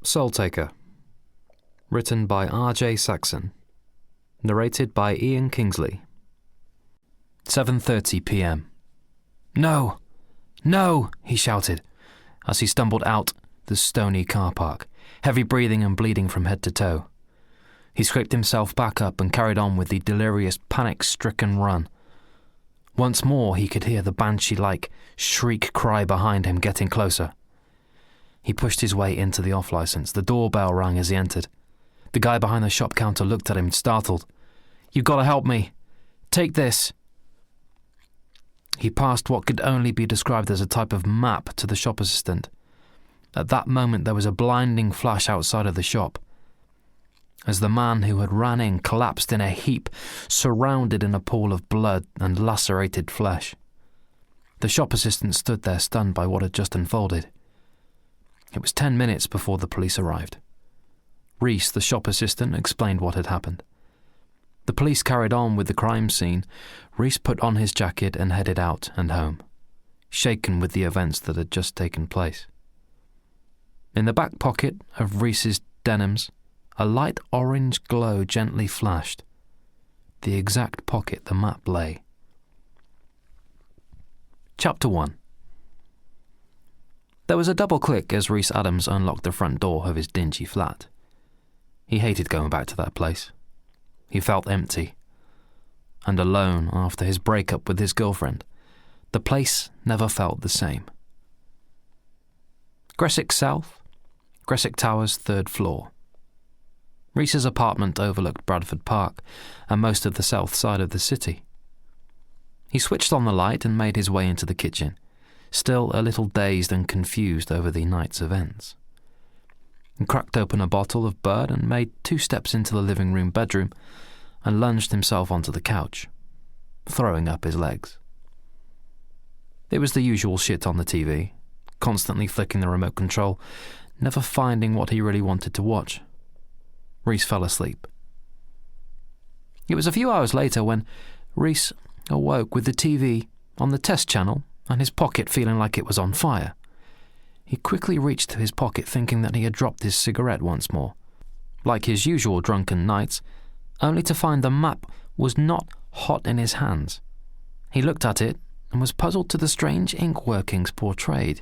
Soul Taker. Written by R.j.saxon. Narrated by Ian Kingsley. 7:30 p.m. "No! No!" he shouted as he stumbled out the stony car park, heavy breathing and bleeding from head to toe. He scraped himself back up and carried on with the delirious, panic-stricken run. Once more he could hear the banshee-like shriek cry behind him getting closer. He pushed his way into the off-license. The doorbell rang as he entered. The guy behind the shop counter looked at him, startled. "You've got to help me. Take this." He passed what could only be described as a type of map to the shop assistant. At that moment there was a blinding flash outside of the shop, as the man who had ran in collapsed in a heap, surrounded in a pool of blood and lacerated flesh. The shop assistant stood there, stunned by what had just unfolded. It was 10 minutes before the police arrived. Reese, the shop assistant, explained what had happened. The police carried on with the crime scene. Reese put on his jacket and headed out and home, shaken with the events that had just taken place. In the back pocket of Reese's denims, a light orange glow gently flashed, the exact pocket the map lay. Chapter 1. There was a double click as Reese Adams unlocked the front door of his dingy flat. He hated going back to that place. He felt empty and alone after his breakup with his girlfriend. The place never felt the same. Gressick South, Gressick Towers, 3rd floor. Reese's apartment overlooked Bradford Park and most of the south side of the city. He switched on the light and made his way into the kitchen, still a little dazed and confused over the night's events. He cracked open a bottle of bourbon and made 2 steps into the living room bedroom and lunged himself onto the couch, throwing up his legs. It was the usual shit on the TV, constantly flicking the remote control, never finding what he really wanted to watch. Reese fell asleep. It was a few hours later when Reese awoke with the TV on the test channel and his pocket feeling like it was on fire. He quickly reached his pocket thinking that he had dropped his cigarette once more, like his usual drunken nights, only to find the map was not hot in his hands. He looked at it and was puzzled to the strange ink workings portrayed,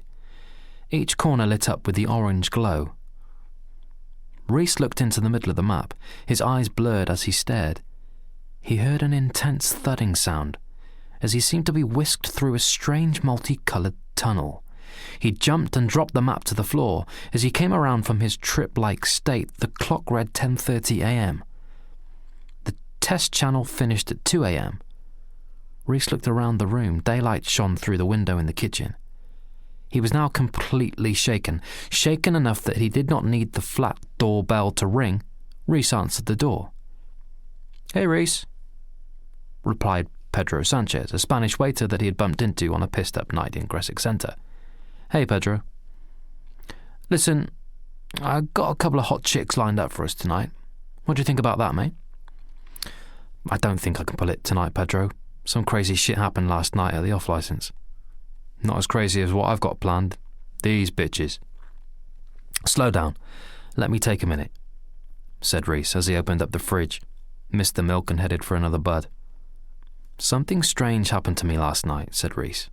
each corner lit up with the orange glow. Reese looked into the middle of the map, his eyes blurred as he stared. He heard an intense thudding sound, as he seemed to be whisked through a strange multicoloured tunnel. He jumped and dropped the map to the floor. As he came around from his trip-like state, the clock read 10:30 a.m. The test channel finished at 2 a.m. Reese looked around the room. Daylight shone through the window in the kitchen. He was now completely shaken enough that he did not need the flat doorbell to ring. Reese answered the door. "Hey, Reese," replied Pedro Sanchez, a Spanish waiter that he had bumped into on a pissed-up night in Gressick Center. "Hey, Pedro. Listen, I got a couple of hot chicks lined up for us tonight. What do you think about that, mate?" "I don't think I can pull it tonight, Pedro. Some crazy shit happened last night at the off-license." "Not as crazy as what I've got planned. These bitches." "Slow down. Let me take a minute," said Reese as he opened up the fridge, missed the milk and headed for another bud. "Something strange happened to me last night," said Reese.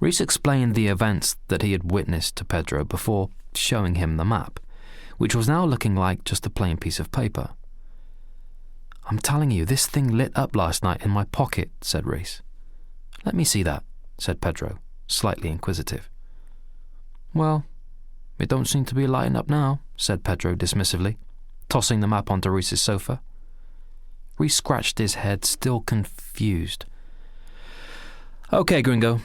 Reese explained the events that he had witnessed to Pedro before showing him the map, which was now looking like just a plain piece of paper. "I'm telling you, this thing lit up last night in my pocket," said Reese. "Let me see that," said Pedro, slightly inquisitive. "Well, it don't seem to be lighting up now," said Pedro dismissively, tossing the map onto Reese's sofa. Reese scratched his head, still confused. "Okay, gringo.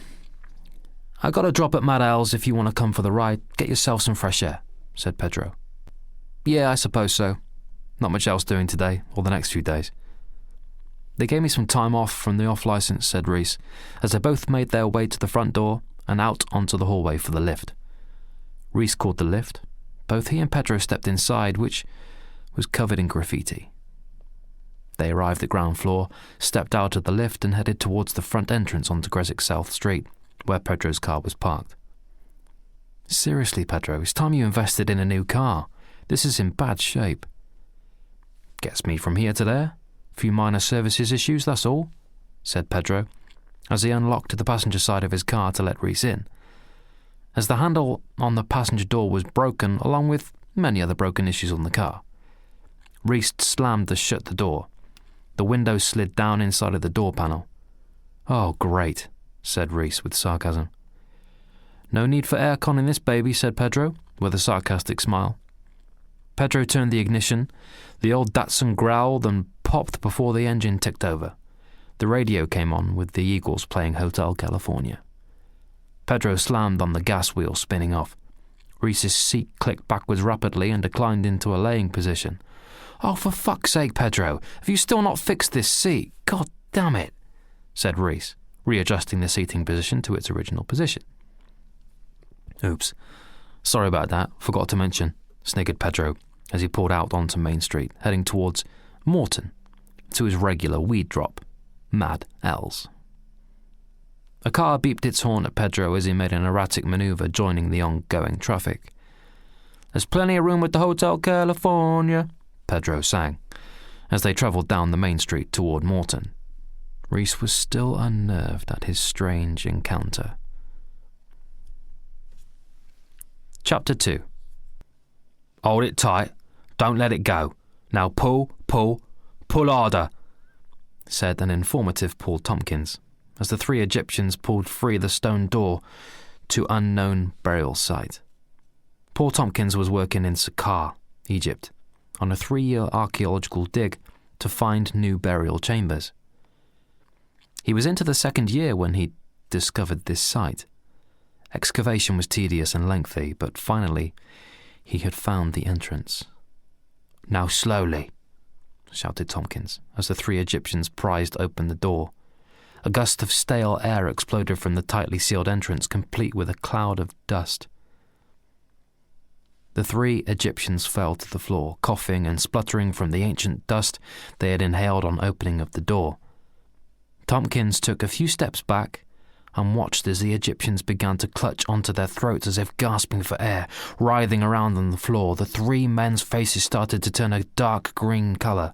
I got a drop at Mad Al's if you want to come for the ride. Get yourself some fresh air," said Pedro. "Yeah, I suppose so. Not much else doing today, or the next few days." "They gave me some time off from the off-license," said Reese, as they both made their way to the front door and out onto the hallway for the lift. Reese called the lift. Both he and Pedro stepped inside, which was covered in graffiti. They arrived at ground floor, stepped out of the lift and headed towards the front entrance onto Gressick South Street, where Pedro's car was parked. Seriously, Pedro, it's time you invested in a new car. This is in bad shape. Gets me from here to there. A few minor services issues, that's all, said Pedro, as he unlocked the passenger side of his car to let Reese in. As the handle on the passenger door was broken, along with many other broken issues on the car, Reese slammed shut the door. The window slid down inside of the door panel. Oh, great, said Reese with sarcasm. No need for aircon in this baby, said Pedro, with a sarcastic smile. Pedro turned the ignition. The old Datsun growled and popped before the engine ticked over. The radio came on with the Eagles playing Hotel California. Pedro slammed on the gas wheel, spinning off. Reese's seat clicked backwards rapidly and declined into a laying position. Oh, for fuck's sake, Pedro, have you still not fixed this seat? God damn it, said Reese, readjusting the seating position to its original position. Oops, sorry about that, forgot to mention, sniggered Pedro as he pulled out onto Main Street, heading towards Morton, to his regular weed drop, Mad L's. A car beeped its horn at Pedro as he made an erratic maneuver joining the ongoing traffic. There's plenty of room at the Hotel California, Pedro sang, as they travelled down the main street toward Morton. Reese was still unnerved at his strange encounter. Chapter 2. Hold it tight. Don't let it go. Now pull harder, said an informative Paul Tompkins, as the three Egyptians pulled free the stone door to unknown burial site. Paul Tompkins was working in Saqqara, Egypt, on a 3-year archaeological dig to find new burial chambers. He was into the 2nd year when he discovered this site. Excavation was tedious and lengthy, but finally he had found the entrance. Now slowly, shouted Tompkins, as the three Egyptians prized open the door. A gust of stale air exploded from the tightly sealed entrance, complete with a cloud of dust. The three Egyptians fell to the floor, coughing and spluttering from the ancient dust they had inhaled on opening of the door. Tompkins took a few steps back and watched as the Egyptians began to clutch onto their throats as if gasping for air. Writhing around on the floor, the three men's faces started to turn a dark green colour.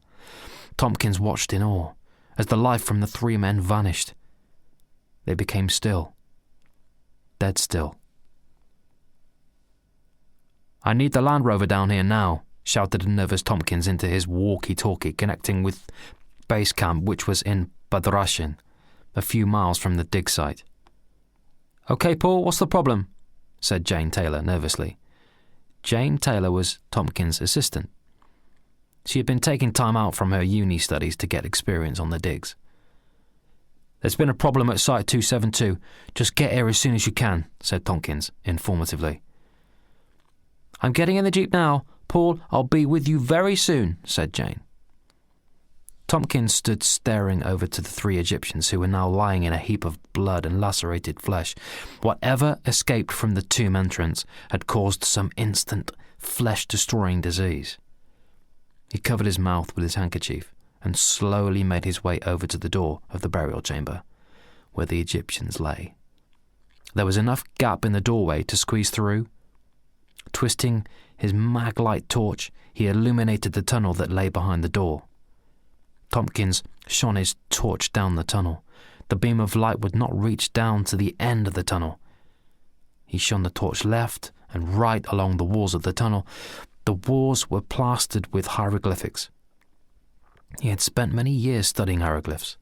Tompkins watched in awe as the life from the three men vanished. They became still. Dead still. I need the Land Rover down here now, shouted a nervous Tompkins into his walkie-talkie connecting with base camp, which was in Badrashin, a few miles from the dig site. Okay, Paul, what's the problem? Said Jane Taylor nervously. Jane Taylor was Tompkins' assistant. She had been taking time out from her uni studies to get experience on the digs. There's been a problem at Site 272. Just get here as soon as you can, said Tompkins, informatively. I'm getting in the Jeep now. Paul, I'll be with you very soon, said Jane. Tompkins stood staring over to the three Egyptians who were now lying in a heap of blood and lacerated flesh. Whatever escaped from the tomb entrance had caused some instant, flesh-destroying disease. He covered his mouth with his handkerchief and slowly made his way over to the door of the burial chamber, where the Egyptians lay. There was enough gap in the doorway to squeeze through. Twisting his mag-light torch, he illuminated the tunnel that lay behind the door. Tompkins shone his torch down the tunnel. The beam of light would not reach down to the end of the tunnel. He shone the torch left and right along the walls of the tunnel. The walls were plastered with hieroglyphics. He had spent many years studying hieroglyphs.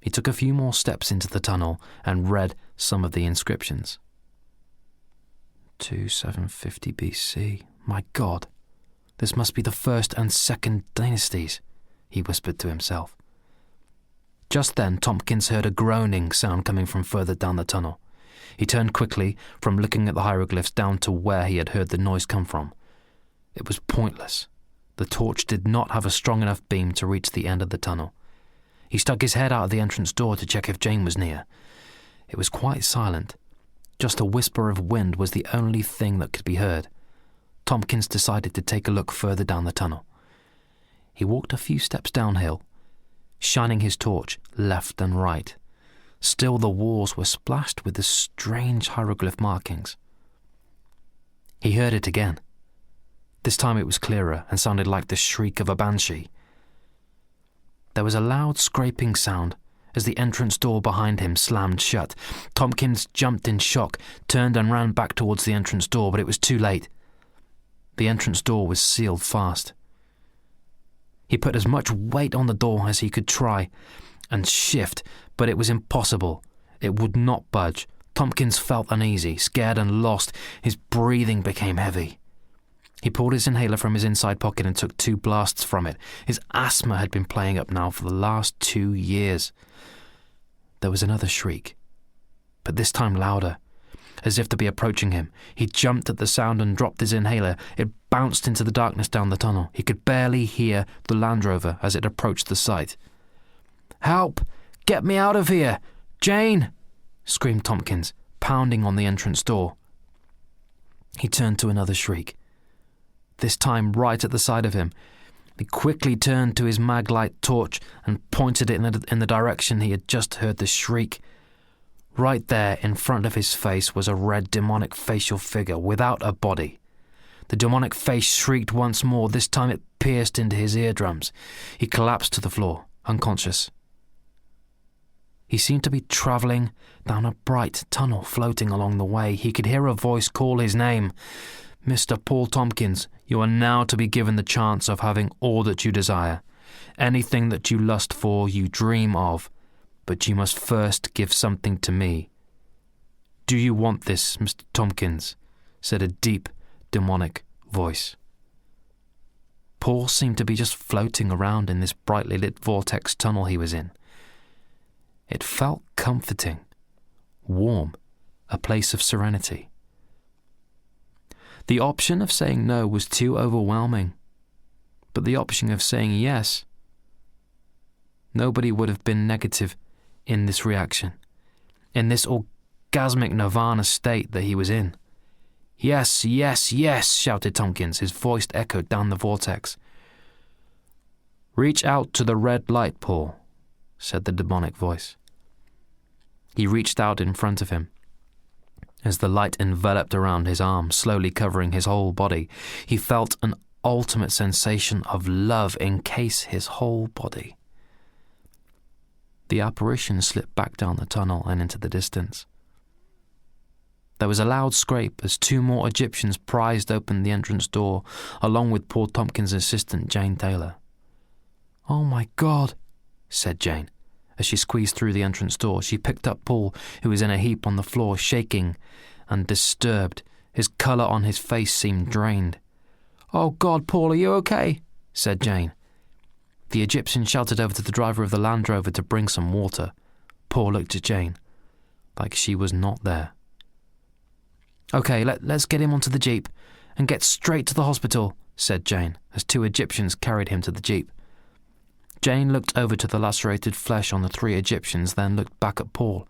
He took a few more steps into the tunnel and read some of the inscriptions. 2750 BC. My God, this must be the 1st and 2nd dynasties, he whispered to himself. Just then, Tompkins heard a groaning sound coming from further down the tunnel. He turned quickly from looking at the hieroglyphs down to where he had heard the noise come from. It was pointless. The torch did not have a strong enough beam to reach the end of the tunnel. He stuck his head out of the entrance door to check if Jane was near. It was quite silent. Just a whisper of wind was the only thing that could be heard. Tompkins decided to take a look further down the tunnel. He walked a few steps downhill, shining his torch left and right. Still the walls were splashed with the strange hieroglyph markings. He heard it again. This time it was clearer and sounded like the shriek of a banshee. There was a loud scraping sound as the entrance door behind him slammed shut. Tompkins jumped in shock, turned and ran back towards the entrance door, but it was too late. The entrance door was sealed fast. He put as much weight on the door as he could try and shift, but it was impossible. It would not budge. Tompkins felt uneasy, scared and lost. His breathing became heavy. He pulled his inhaler from his inside pocket and took 2 blasts from it. His asthma had been playing up now for the last 2 years. There was another shriek, but this time louder, as if to be approaching him. He jumped at the sound and dropped his inhaler. It bounced into the darkness down the tunnel. He could barely hear the Land Rover as it approached the site. "Help! Get me out of here! Jane!" screamed Tompkins, pounding on the entrance door. He turned to another shriek, this time right at the side of him. He quickly turned to his mag-light torch and pointed it in the direction he had just heard the shriek. Right there in front of his face was a red demonic facial figure without a body. The demonic face shrieked once more. This time it pierced into his eardrums. He collapsed to the floor, unconscious. He seemed to be travelling down a bright tunnel floating along the way. He could hear a voice call his name. "Mr. Paul Tompkins, you are now to be given the chance of having all that you desire. Anything that you lust for, you dream of. But you must first give something to me. Do you want this, Mr. Tompkins?" said a deep, demonic voice. Paul seemed to be just floating around in this brightly lit vortex tunnel he was in. It felt comforting, warm, a place of serenity. The option of saying no was too overwhelming, but the option of saying yes, nobody would have been negative in this reaction, in this orgasmic nirvana state that he was in. "Yes, yes, yes," shouted Tompkins. His voice echoed down the vortex. "Reach out to the red light, Paul," said the demonic voice. He reached out in front of him. As the light enveloped around his arm, slowly covering his whole body, he felt an ultimate sensation of love encase his whole body. The apparition slipped back down the tunnel and into the distance. There was a loud scrape as 2 more Egyptians prized open the entrance door, along with Paul Tompkins' assistant, Jane Taylor. "Oh my God," said Jane. As she squeezed through the entrance door, she picked up Paul, who was in a heap on the floor, shaking and disturbed. His colour on his face seemed drained. "Oh God, Paul, are you okay?" said Jane. The Egyptian shouted over to the driver of the Land Rover to bring some water. Paul looked at Jane, like she was not there. "Okay, let's get him onto the jeep and get straight to the hospital," said Jane, as 2 Egyptians carried him to the jeep. Jane looked over to the lacerated flesh on the 3 Egyptians, then looked back at Paul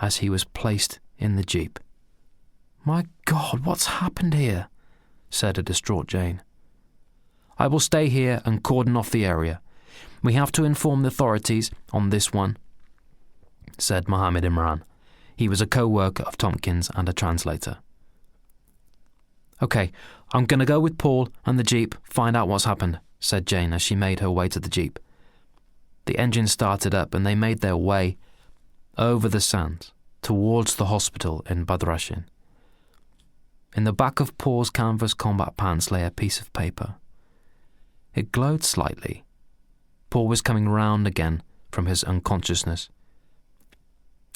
as he was placed in the jeep. "My God, what's happened here?" said a distraught Jane. "I will stay here and cordon off the area. We have to inform the authorities on this one," said Mohammed Imran. He was a co-worker of Tompkins and a translator. "Okay, I'm going to go with Paul and the jeep, find out what's happened," said Jane as she made her way to the jeep. The engine started up and they made their way over the sands towards the hospital in Badrashin. In the back of Paul's canvas combat pants lay a piece of paper. It glowed slightly. Paul was coming round again from his unconsciousness.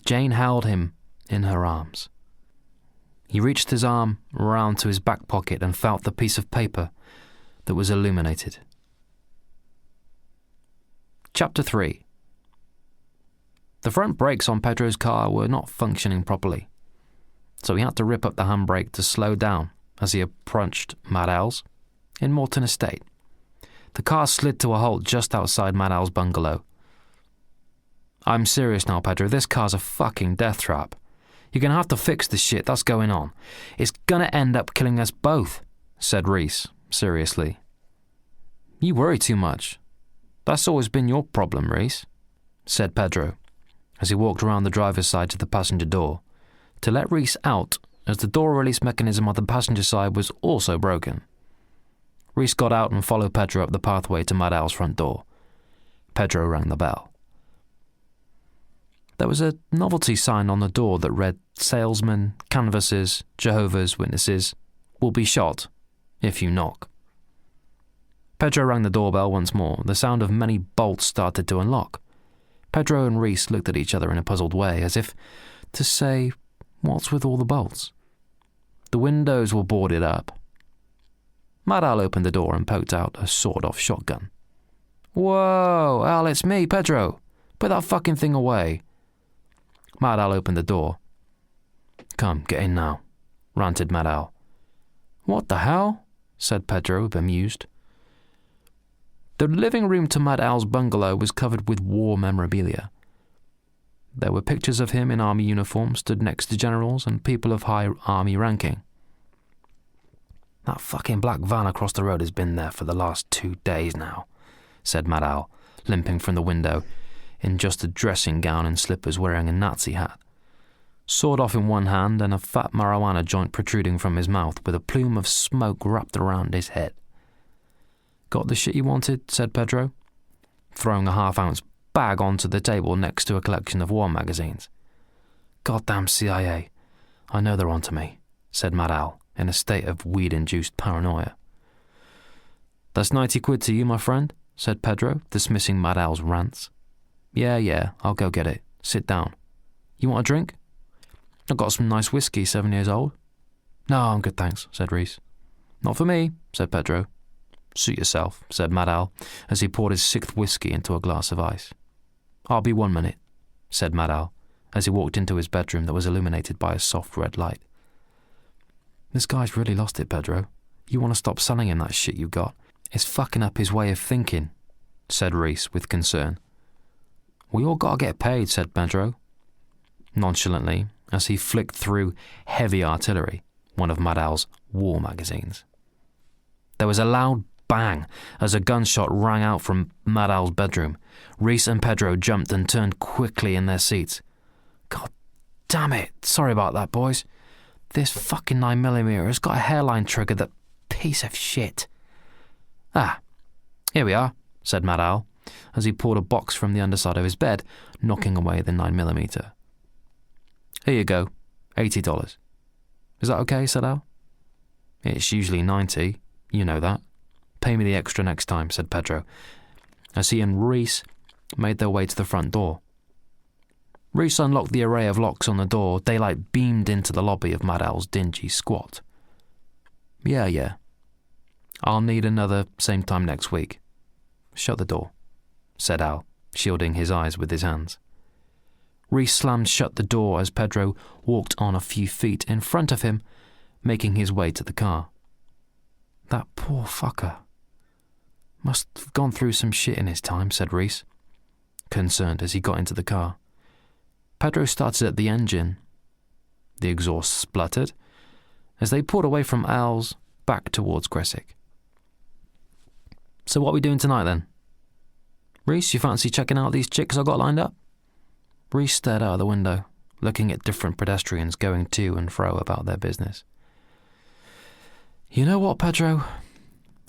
Jane held him in her arms. He reached his arm round to his back pocket and felt the piece of paper that was illuminated. Chapter 3. The front brakes on Pedro's car were not functioning properly, so he had to rip up the handbrake to slow down as he approached Madal's in Morton Estate. The car slid to a halt just outside Madal's bungalow. "I'm serious now, Pedro. This car's a fucking death trap. You're going to have to fix the shit that's going on. It's going to end up killing us both," said Reese, seriously. "You worry too much. That's always been your problem, Reese," said Pedro, as he walked around the driver's side to the passenger door. To let Reese out as the door release mechanism on the passenger side was also broken. Reese got out and followed Pedro up the pathway to Mad Al's front door. Pedro rang the bell. There was a novelty sign on the door that read, "Salesmen, canvassers, Jehovah's Witnesses will be shot if you knock." Pedro rang the doorbell once more. The sound of many bolts started to unlock. Pedro and Reese looked at each other in a puzzled way, as if to say, what's with all the bolts? The windows were boarded up. Mad Al opened the door and poked out a sawed-off shotgun. "Whoa, Al, it's me, Pedro. Put that fucking thing away." Mad Al opened the door. "Come, get in now," ranted Mad Al. "What the hell?" said Pedro, bemused. The living room to Mad Al's bungalow was covered with war memorabilia. There were pictures of him in army uniform stood next to generals and people of high army ranking. "That fucking black van across the road has been there for the last 2 days now," said Mad Al, limping from the window, in just a dressing gown and slippers, wearing a Nazi hat. Sawed off in one hand and a fat marijuana joint protruding from his mouth with a plume of smoke wrapped around his head. "Got the shit you wanted?" said Pedro, throwing a half-ounce bag onto the table next to a collection of war magazines. "Goddamn CIA. I know they're onto me," said Mad Al, in a state of weed-induced paranoia. "That's 90 quid to you, my friend," said Pedro, dismissing Mad Al's rants. Yeah, I'll go get it. Sit down. You want a drink?" "I've got some nice whiskey, 7 years old." "No, I'm good, thanks," said Reese. "Not for me," said Pedro. "Suit yourself," said Mad Al, as he poured his 6th whiskey into a glass of ice. "I'll be 1 minute," said Mad Al, as he walked into his bedroom that was illuminated by a soft red light. "This guy's really lost it, Pedro. You want to stop selling him that shit you got? It's fucking up his way of thinking," said Reese with concern. "We all gotta get paid," said Pedro, nonchalantly, as he flicked through Heavy Artillery, one of Mad Al's war magazines. There was a loud bang as a gunshot rang out from Mad Al's bedroom. Reese and Pedro jumped and turned quickly in their seats. "God damn it. Sorry about that, boys. This fucking 9mm has got a hairline trigger, that piece of shit." "Ah, here we are," said Mad Al, as he pulled a box from the underside of his bed, knocking away the 9mm. "Here you go, $80. "Is that okay?" said Al. "It's usually 90, you know that. Pay me the extra next time," said Pedro, as he and Reese made their way to the front door. Reese unlocked the array of locks on the door. Daylight beamed into the lobby of Mad Al's dingy squat. Yeah. I'll need another same time next week." "Shut the door," said Al, shielding his eyes with his hands. Reese slammed shut the door as Pedro walked on a few feet in front of him, making his way to the car. "That poor fucker. Must have gone through some shit in his time," said Reese, concerned as he got into the car. Pedro started at the engine. The exhaust spluttered as they pulled away from Al's back towards Gressick. "So what are we doing tonight then? Reese, you fancy checking out these chicks I got lined up?" Reese stared out of the window, looking at different pedestrians going to and fro about their business. "You know what, Pedro?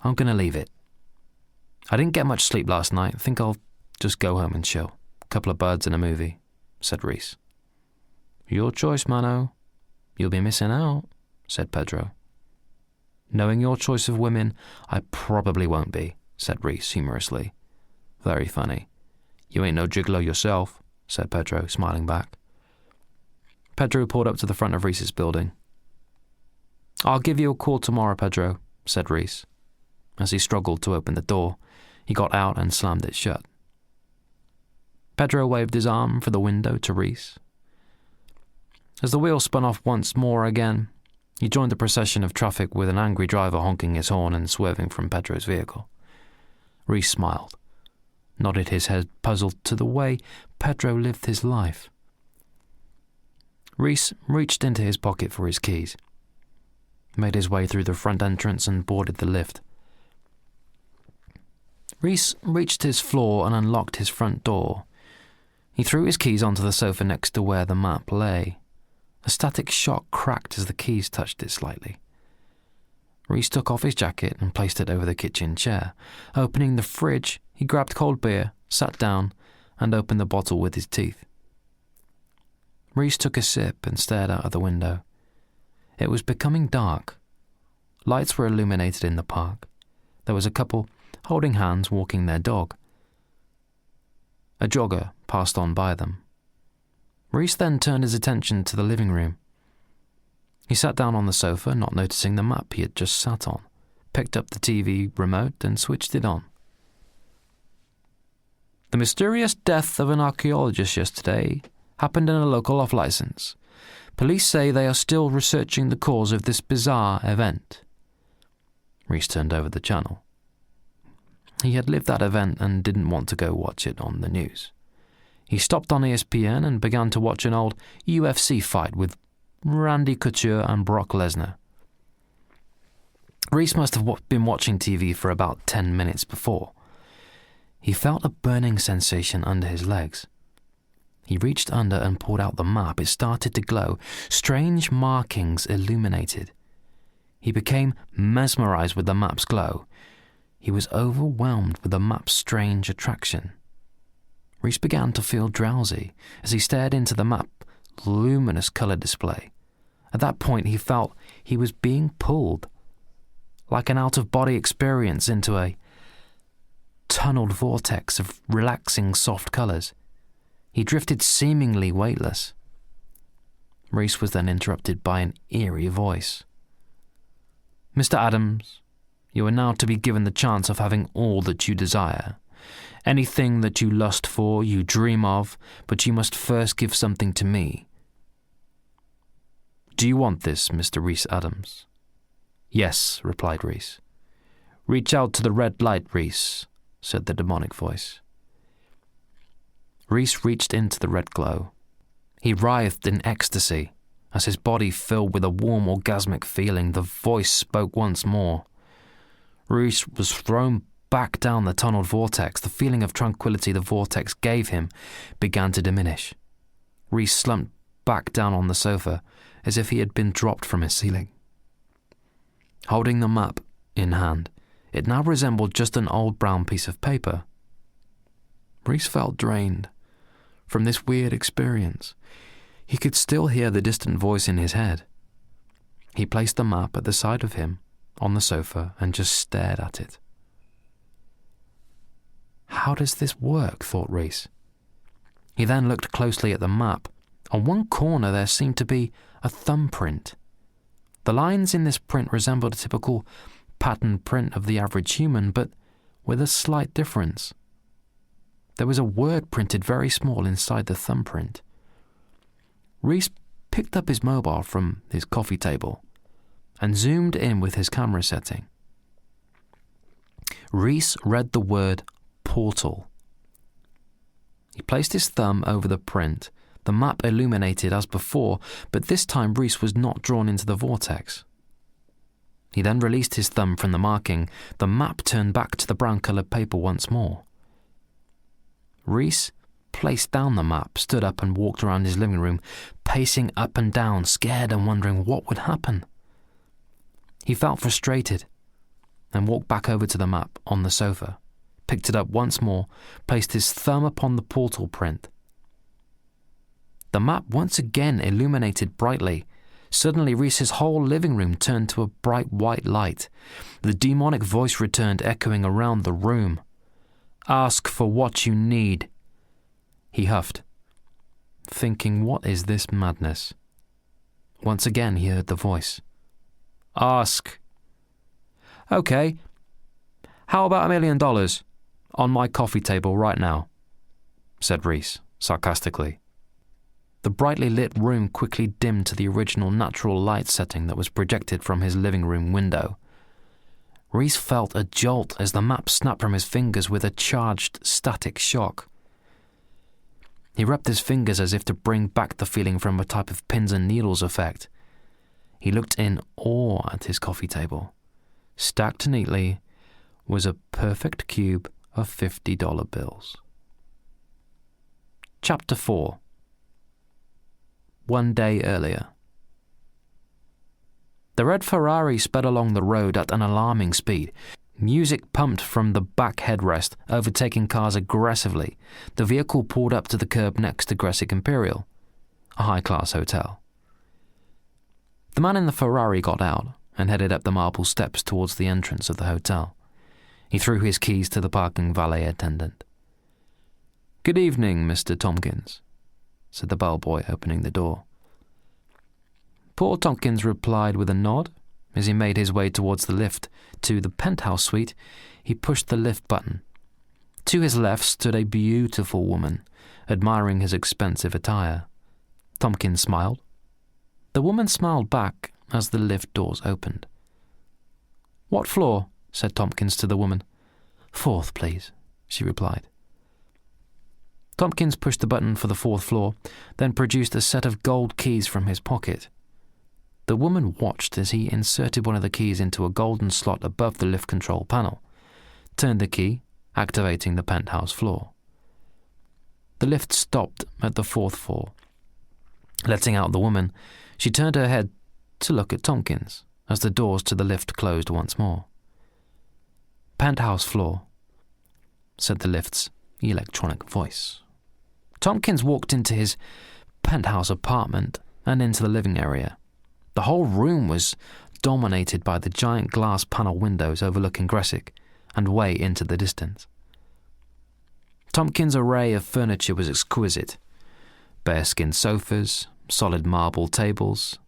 I'm going to leave it. I didn't get much sleep last night. I think I'll just go home and chill. Couple of birds and a movie," said Reese. "Your choice, Mano. You'll be missing out," said Pedro. "Knowing your choice of women, I probably won't be," said Reese humorously. "Very funny. You ain't no gigolo yourself," said Pedro, smiling back. Pedro pulled up to the front of Reese's building. "I'll give you a call tomorrow, Pedro," said Reese. As he struggled to open the door, he got out and slammed it shut. Pedro waved his arm for the window to Reese. As the wheel spun off once more again, he joined the procession of traffic with an angry driver honking his horn and swerving from Pedro's vehicle. Reese smiled, nodded his head puzzled to the way Pedro lived his life. Reese reached into his pocket for his keys, made his way through the front entrance and boarded the lift. Reese reached his floor and unlocked his front door. He threw his keys onto the sofa next to where the map lay. A static shock cracked as the keys touched it slightly. Reese took off his jacket and placed it over the kitchen chair. Opening the fridge, he grabbed cold beer, sat down, and opened the bottle with his teeth. Reese took a sip and stared out of the window. It was becoming dark. Lights were illuminated in the park. There was a couple holding hands walking their dog. A jogger passed on by them. Reese then turned his attention to the living room. He sat down on the sofa, not noticing the map he had just sat on, picked up the TV remote and switched it on. The mysterious death of an archaeologist yesterday happened in a local off-license. Police say they are still researching the cause of this bizarre event. Reese turned over the channel. He had lived that event and didn't want to go watch it on the news. He stopped on ESPN and began to watch an old UFC fight with Randy Couture and Brock Lesnar. Reese must have been watching TV for about 10 minutes before. He felt a burning sensation under his legs. He reached under and pulled out the map. It started to glow. Strange markings illuminated. He became mesmerized with the map's glow. He was overwhelmed with the map's strange attraction. Reese began to feel drowsy as he stared into the map's luminous color display. At that point, he felt he was being pulled, like an out-of-body experience, into a tunneled vortex of relaxing soft colors. He drifted seemingly weightless. Reese was then interrupted by an eerie voice. "Mr. Adams, you are now to be given the chance of having all that you desire. Anything that you lust for, you dream of, but you must first give something to me. Do you want this, Mr. Reese Adams?" "Yes," replied Reese. "Reach out to the red light, Reese," said the demonic voice. Reese reached into the red glow. He writhed in ecstasy. As his body filled with a warm, orgasmic feeling, the voice spoke once more. Reese was thrown back down the tunneled vortex. The feeling of tranquility the vortex gave him began to diminish. Reese slumped back down on the sofa as if he had been dropped from his ceiling. Holding the map in hand, it now resembled just an old brown piece of paper. Reese felt drained from this weird experience. He could still hear the distant voice in his head. He placed the map at the side of him on the sofa and just stared at it. How does this work? Thought Reese. He then looked closely at the map. On one corner there seemed to be a thumbprint. The lines in this print resembled a typical pattern print of the average human, but with a slight difference. There was a word printed very small inside the thumbprint. Reese picked up his mobile from his coffee table and zoomed in with his camera setting. Reese read the word portal. He placed his thumb over the print. The map illuminated as before, but this time Reese was not drawn into the vortex. He then released his thumb from the marking. The map turned back to the brown-colored paper once more. Reese placed down the map, stood up and walked around his living room, pacing up and down, scared and wondering what would happen. He felt frustrated and walked back over to the map on the sofa, picked it up once more, placed his thumb upon the portal print. The map once again illuminated brightly. Suddenly, Reese's whole living room turned to a bright white light. The demonic voice returned, echoing around the room. "Ask for what you need," he huffed, thinking, what is this madness? Once again he heard the voice. "Ask." "Okay, how about $1 million on my coffee table right now?" said Reese, sarcastically. The brightly lit room quickly dimmed to the original natural light setting that was projected from his living room window. Reese felt a jolt as the map snapped from his fingers with a charged, static shock. He rubbed his fingers as if to bring back the feeling from a type of pins and needles effect. He looked in awe at his coffee table. Stacked neatly was a perfect cube of $50 bills. Chapter 4. One day earlier. The red Ferrari sped along the road at an alarming speed. Music pumped from the back headrest, overtaking cars aggressively. The vehicle pulled up to the curb next to Gressick Imperial, a high-class hotel. The man in the Ferrari got out and headed up the marble steps towards the entrance of the hotel. He threw his keys to the parking valet attendant. "Good evening, Mr. Tompkins," said the bellboy, opening the door. Poor Tompkins replied with a nod. As he made his way towards the lift to the penthouse suite, he pushed the lift button. To his left stood a beautiful woman, admiring his expensive attire. Tompkins smiled. The woman smiled back as the lift doors opened. "What floor?" said Tompkins to the woman. "Fourth, please," she replied. Tompkins pushed the button for the fourth floor, then produced a set of gold keys from his pocket. The woman watched as he inserted one of the keys into a golden slot above the lift control panel, turned the key, activating the penthouse floor. The lift stopped at the fourth floor. Letting out the woman, she turned her head to look at Tompkins as the doors to the lift closed once more. "Penthouse floor," said the lift's electronic voice. Tompkins walked into his penthouse apartment and into the living area. The whole room was dominated by the giant glass panel windows overlooking Gressick and way into the distance. Tompkins' array of furniture was exquisite. Bearskin sofas, solid marble tables,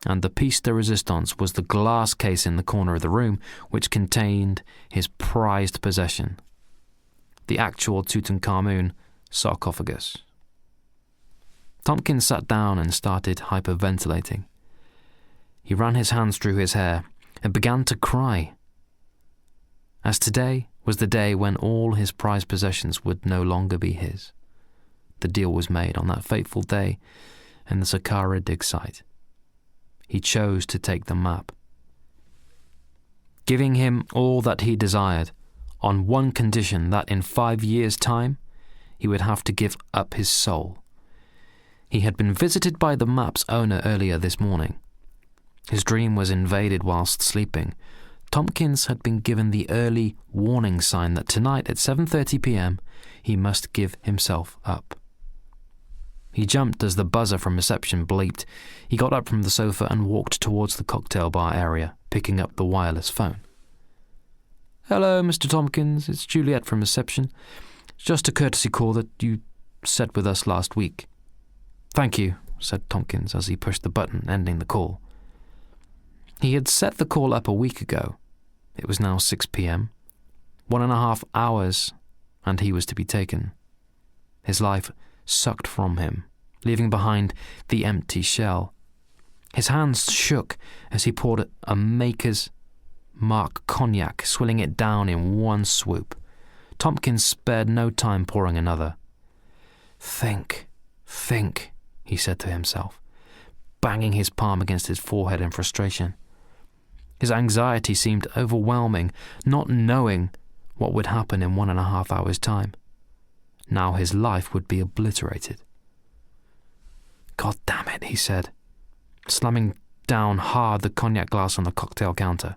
and the piece de resistance was the glass case in the corner of the room which contained his prized possession, the actual Tutankhamun sarcophagus. Tompkins sat down and started hyperventilating. He ran his hands through his hair and began to cry, as today was the day when all his prized possessions would no longer be his. The deal was made on that fateful day in the Saqqara dig site. He chose to take the map, giving him all that he desired, on one condition that in 5 years' time he would have to give up his soul. He had been visited by the map's owner earlier this morning. His dream was invaded whilst sleeping. Tompkins had been given the early warning sign that tonight at 7:30 p.m. he must give himself up. He jumped as the buzzer from reception bleeped. He got up from the sofa and walked towards the cocktail bar area, picking up the wireless phone. "Hello, Mr. Tompkins. It's Juliet from reception. It's just a courtesy call that you said with us last week." "Thank you," said Tompkins as he pushed the button, ending the call. He had set the call up a week ago. It was now 6 p.m. 1.5 hours, and he was to be taken. His life sucked from him, leaving behind the empty shell. His hands shook as he poured a Maker's Mark cognac, swilling it down in one swoop. Tompkins spared no time pouring another. Think, he said to himself, banging his palm against his forehead in frustration. His anxiety seemed overwhelming, not knowing what would happen in 1.5 hours' time. Now his life would be obliterated. "God damn it," he said, slamming down hard the cognac glass on the cocktail counter.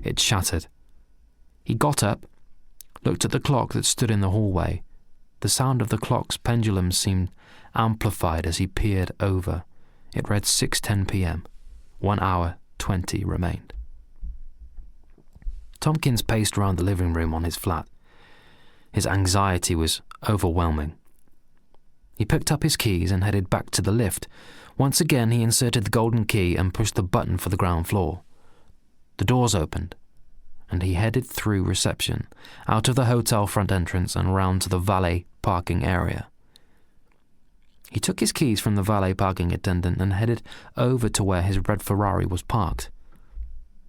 It shattered. He got up, looked at the clock that stood in the hallway. The sound of the clock's pendulum seemed amplified as he peered over. It read 6:10 p.m. 1 hour 20 remained. Tompkins paced around the living room on his flat. His anxiety was overwhelming. He picked up his keys and headed back to the lift. Once again, he inserted the golden key and pushed the button for the ground floor. The doors opened, and he headed through reception, out of the hotel front entrance and round to the valet parking area. He took his keys from the valet parking attendant and headed over to where his red Ferrari was parked.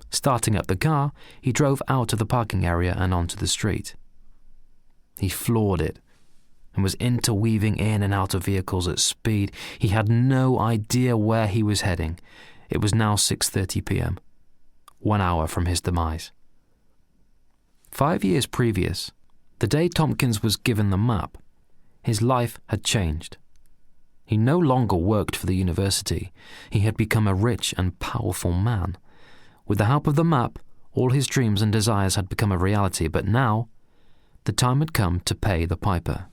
Starting up the car, he drove out of the parking area and onto the street. He floored it and was interweaving in and out of vehicles at speed. He had no idea where he was heading. It was now 6:30 p.m., 1 hour from his demise. 5 years previous, the day Tompkins was given the map, his life had changed. He no longer worked for the university. He had become a rich and powerful man. With the help of the map, all his dreams and desires had become a reality, but now the time had come to pay the piper.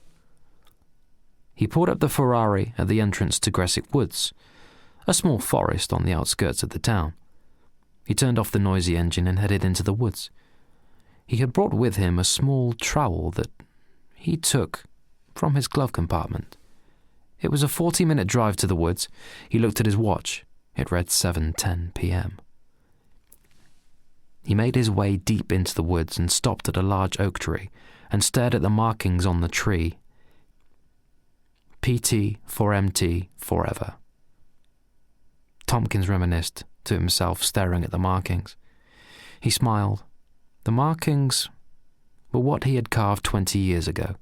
He pulled up the Ferrari at the entrance to Gressick Woods, a small forest on the outskirts of the town. He turned off the noisy engine and headed into the woods. He had brought with him a small trowel that he took from his glove compartment. It was a 40-minute drive to the woods. He looked at his watch. It read 7:10 p.m. He made his way deep into the woods and stopped at a large oak tree and stared at the markings on the tree. PT for MT forever. Tompkins reminisced to himself, staring at the markings. He smiled. The markings were what he had carved 20 years ago.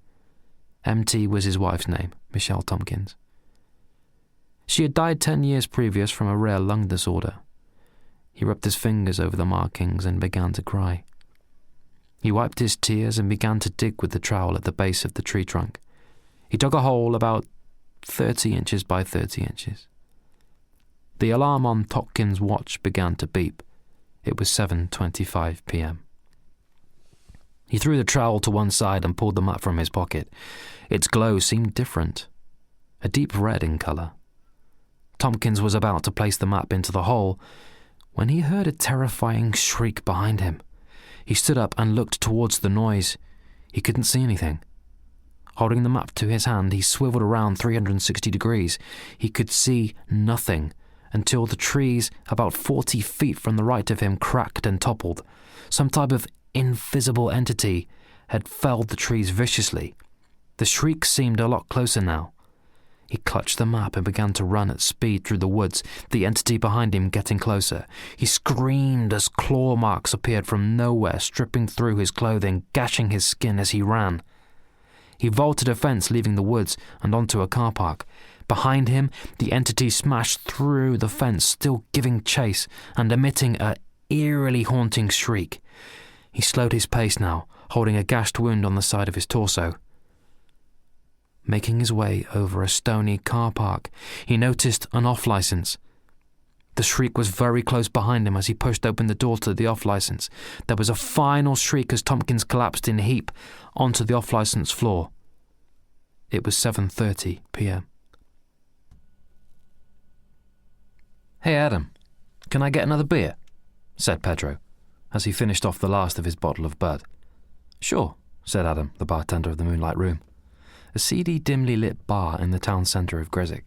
MT was his wife's name, Michelle Tompkins. She had died 10 years previous from a rare lung disorder. He rubbed his fingers over the markings and began to cry. He wiped his tears and began to dig with the trowel at the base of the tree trunk. He dug a hole about 30 inches by 30 inches. The alarm on Tompkins' watch began to beep. It was 7:25 p.m. He threw the trowel to one side and pulled the map from his pocket. Its glow seemed different, a deep red in colour. Tompkins was about to place the map into the hole when he heard a terrifying shriek behind him. He stood up and looked towards the noise. He couldn't see anything. Holding the map to his hand, he swiveled around 360 degrees. He could see nothing until the trees about 40 feet from the right of him cracked and toppled. Some type of invisible entity had felled the trees viciously. The shriek seemed a lot closer now. He clutched the map and began to run at speed through the woods, the entity behind him getting closer. He screamed as claw marks appeared from nowhere, stripping through his clothing, gashing his skin as he ran. He vaulted a fence, leaving the woods and onto a car park. Behind him, the entity smashed through the fence, still giving chase and emitting a eerily haunting shriek. He slowed his pace now, holding a gashed wound on the side of his torso. Making his way over a stony car park, he noticed an off-license. The shriek was very close behind him as he pushed open the door to the off-license. There was a final shriek as Tompkins collapsed in a heap onto the off-license floor. It was 7:30 p.m. "Hey, Adam, can I get another beer?" said Pedro, as he finished off the last of his bottle of Bud. "Sure," said Adam, the bartender of the Moonlight Room, a seedy, dimly lit bar in the town centre of Gressick.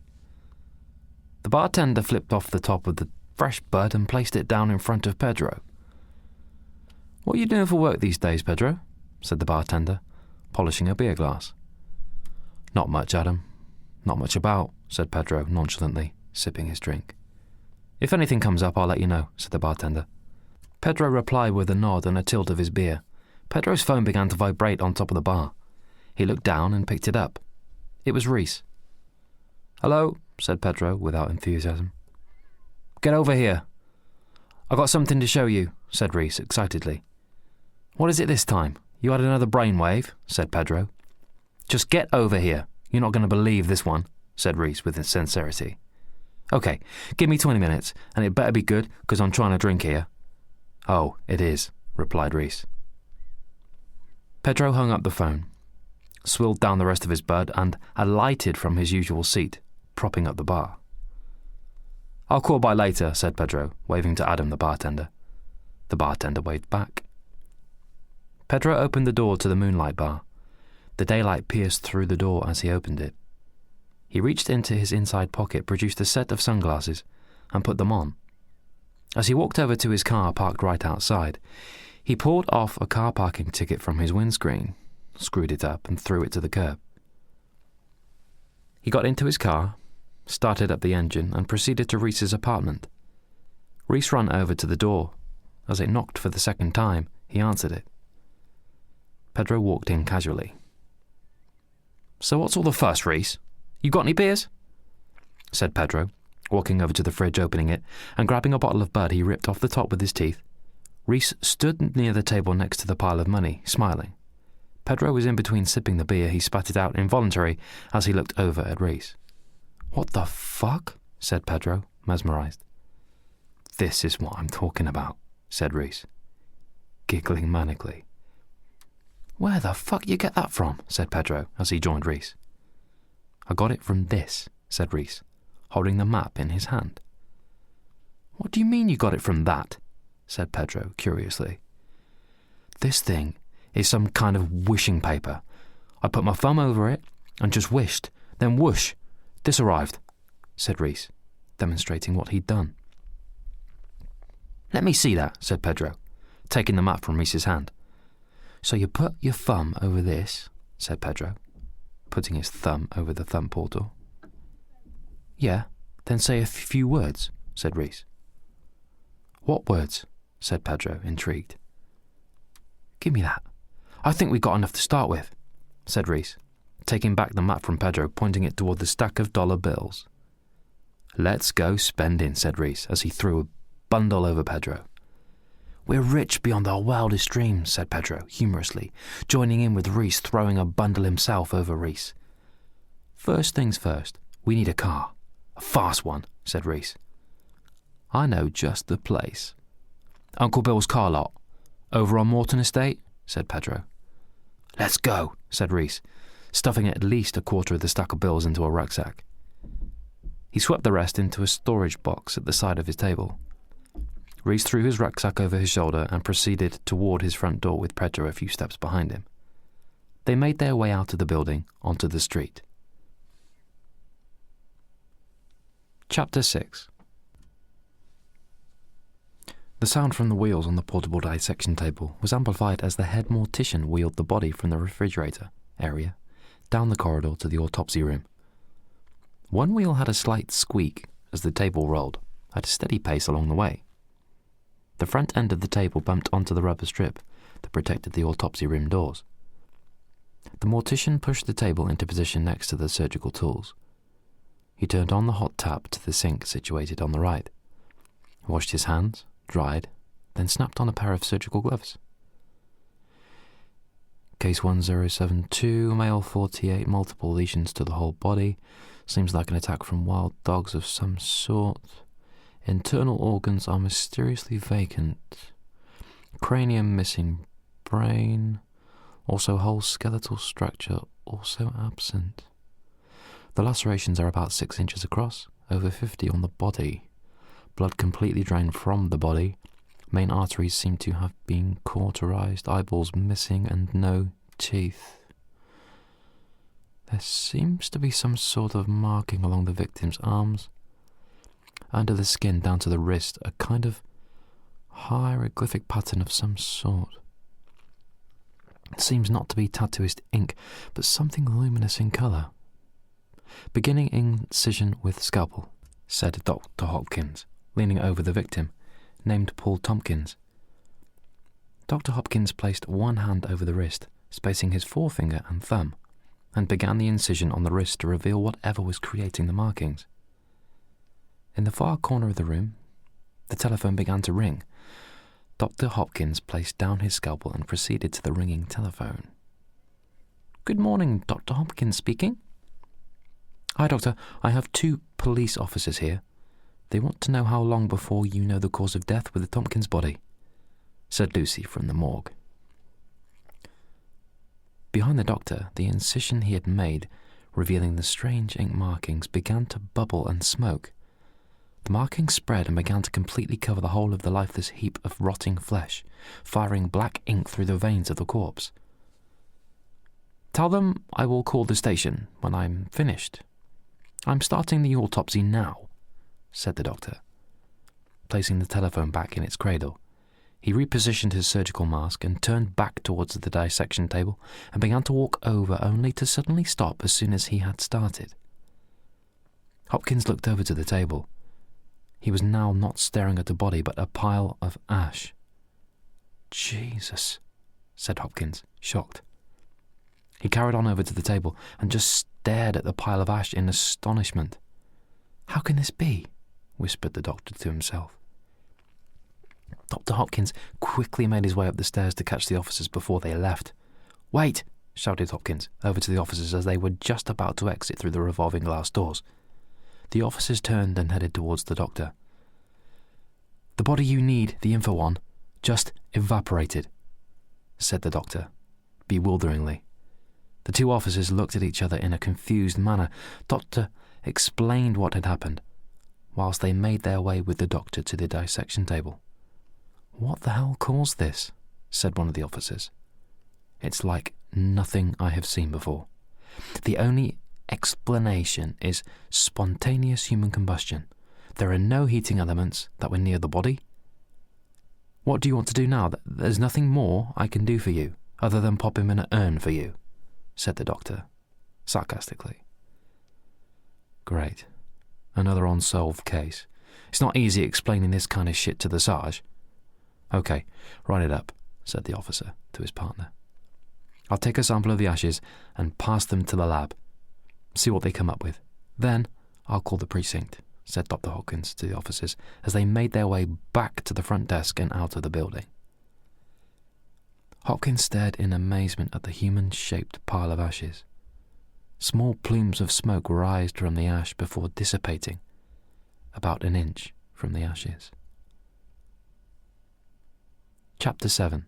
The bartender flipped off the top of the fresh Bud and placed it down in front of Pedro. "What are you doing for work these days, Pedro?" said the bartender, polishing a beer glass. "Not much, Adam. Not much about," said Pedro nonchalantly, sipping his drink. "If anything comes up, I'll let you know," said the bartender. Pedro replied with a nod and a tilt of his beer. Pedro's phone began to vibrate on top of the bar. He looked down and picked it up. It was Reese. "Hello," said Pedro without enthusiasm. "Get over here. I got something to show you," said Reese excitedly. "What is it this time? You had another brainwave," said Pedro. "Just get over here. You're not going to believe this one," said Reese with sincerity. "Okay, give me 20 minutes, and it better be good, because I'm trying to drink here." "Oh, it is," replied Reese. Pedro hung up the phone, swilled down the rest of his Bud, and alighted from his usual seat, propping up the bar. "I'll call by later," said Pedro, waving to Adam, the bartender. The bartender waved back. Pedro opened the door to the Moonlight Bar. The daylight pierced through the door as he opened it. He reached into his inside pocket, produced a set of sunglasses, and put them on. As he walked over to his car parked right outside, he pulled off a car parking ticket from his windscreen, screwed it up, and threw it to the curb. He got into his car, started up the engine, and proceeded to Reese's apartment. Reese ran over to the door. As it knocked for the second time, he answered it. Pedro walked in casually. "So what's all the fuss, Reese? You got any beers?" said Pedro, walking over to the fridge, opening it, and grabbing a bottle of Bud he ripped off the top with his teeth. Reese stood near the table next to the pile of money, smiling. Pedro was in between sipping the beer. He spat it out involuntarily as he looked over at Reese. "What the fuck?" said Pedro, mesmerized. "This is what I'm talking about," said Reese, giggling manically. "Where the fuck you get that from?" said Pedro as he joined Reese. "I got it from this," said Reese, holding the map in his hand. "What do you mean you got it from that?" said Pedro curiously. "This thing is some kind of wishing paper. I put my thumb over it and just wished. Then whoosh, this arrived," said Reese, demonstrating what he'd done. "Let me see that," said Pedro, taking the map from Reese's hand. "So you put your thumb over this," said Pedro, putting his thumb over the thumb portal. "Yeah, then say a few words," said Reese. "What words?" said Pedro, intrigued. "Give me that. I think we got enough to start with," said Reese, taking back the map from Pedro, pointing it toward the stack of dollar bills. "Let's go spending," said Reese as he threw a bundle over Pedro. "We're rich beyond our wildest dreams," said Pedro humorously, joining in with Reese, throwing a bundle himself over Reese. "First things first, we need a car. A fast one," said Reese. "I know just the place. Uncle Bill's car lot, over on Morton Estate," said Pedro. "Let's go," said Reese, stuffing at least a quarter of the stack of bills into a rucksack. He swept the rest into a storage box at the side of his table. Reese threw his rucksack over his shoulder and proceeded toward his front door with Pedro a few steps behind him. They made their way out of the building onto the street. Chapter 6. The sound from the wheels on the portable dissection table was amplified as the head mortician wheeled the body from the refrigerator area down the corridor to the autopsy room. One wheel had a slight squeak as the table rolled at a steady pace along the way. The front end of the table bumped onto the rubber strip that protected the autopsy room doors. The mortician pushed the table into position next to the surgical tools. He turned on the hot tap to the sink situated on the right, washed his hands, dried, then snapped on a pair of surgical gloves. Case 1072, male 48, multiple lesions to the whole body. Seems like an attack from wild dogs of some sort. Internal organs are mysteriously vacant. Cranium missing, brain. Also whole skeletal structure also absent. The lacerations are about 6 inches across, over 50 on the body. Blood completely drained from the body. Main arteries seem to have been cauterized, eyeballs missing, and no teeth. There seems to be some sort of marking along the victim's arms. Under the skin down to the wrist, a kind of hieroglyphic pattern of some sort. It seems not to be tattooist ink, but something luminous in colour. "Beginning incision with scalpel," said Dr. Hopkins, leaning over the victim, named Paul Tompkins. Dr. Hopkins placed one hand over the wrist, spacing his forefinger and thumb, and began the incision on the wrist to reveal whatever was creating the markings. In the far corner of the room, the telephone began to ring. Dr. Hopkins placed down his scalpel and proceeded to the ringing telephone. "Good morning, Dr. Hopkins speaking." "Hi, Doctor. I have 2 police officers here. They want to know how long before you know the cause of death with the Tompkins body," said Lucy from the morgue. Behind the doctor, the incision he had made, revealing the strange ink markings, began to bubble and smoke. The markings spread and began to completely cover the whole of the lifeless heap of rotting flesh, firing black ink through the veins of the corpse. "Tell them I will call the station when I'm finished. I'm starting the autopsy now," said the doctor. Placing the telephone back in its cradle, he repositioned his surgical mask and turned back towards the dissection table and began to walk over, only to suddenly stop as soon as he had started. Hopkins looked over to the table. He was now not staring at a body, but a pile of ash. "Jesus," said Hopkins, shocked. He carried on over to the table and just stared at the pile of ash in astonishment. "How can this be?" whispered the doctor to himself. Dr. Hopkins quickly made his way up the stairs to catch the officers before they left. "Wait!" shouted Hopkins over to the officers as they were just about to exit through the revolving glass doors. The officers turned and headed towards the doctor. "The body you need, the info on, just evaporated," said the doctor, bewilderingly. The two officers looked at each other in a confused manner. Doctor explained what had happened, whilst they made their way with the doctor to the dissection table. "What the hell caused this?" said one of the officers. "It's like nothing I have seen before. The only explanation is spontaneous human combustion. There are no heating elements that were near the body. What do you want to do now? There's nothing more I can do for you, other than pop him in an urn for you," said the doctor, sarcastically. "Great. Another unsolved case. It's not easy explaining this kind of shit to the Sarge." "Okay, write it up," said the officer to his partner. "I'll take a sample of the ashes and pass them to the lab. See what they come up with. Then I'll call the precinct," said Dr. Hopkins to the officers as they made their way back to the front desk and out of the building. Hopkins stared in amazement at the human-shaped pile of ashes. Small plumes of smoke rised from the ash before dissipating, about an inch from the ashes. Chapter 7.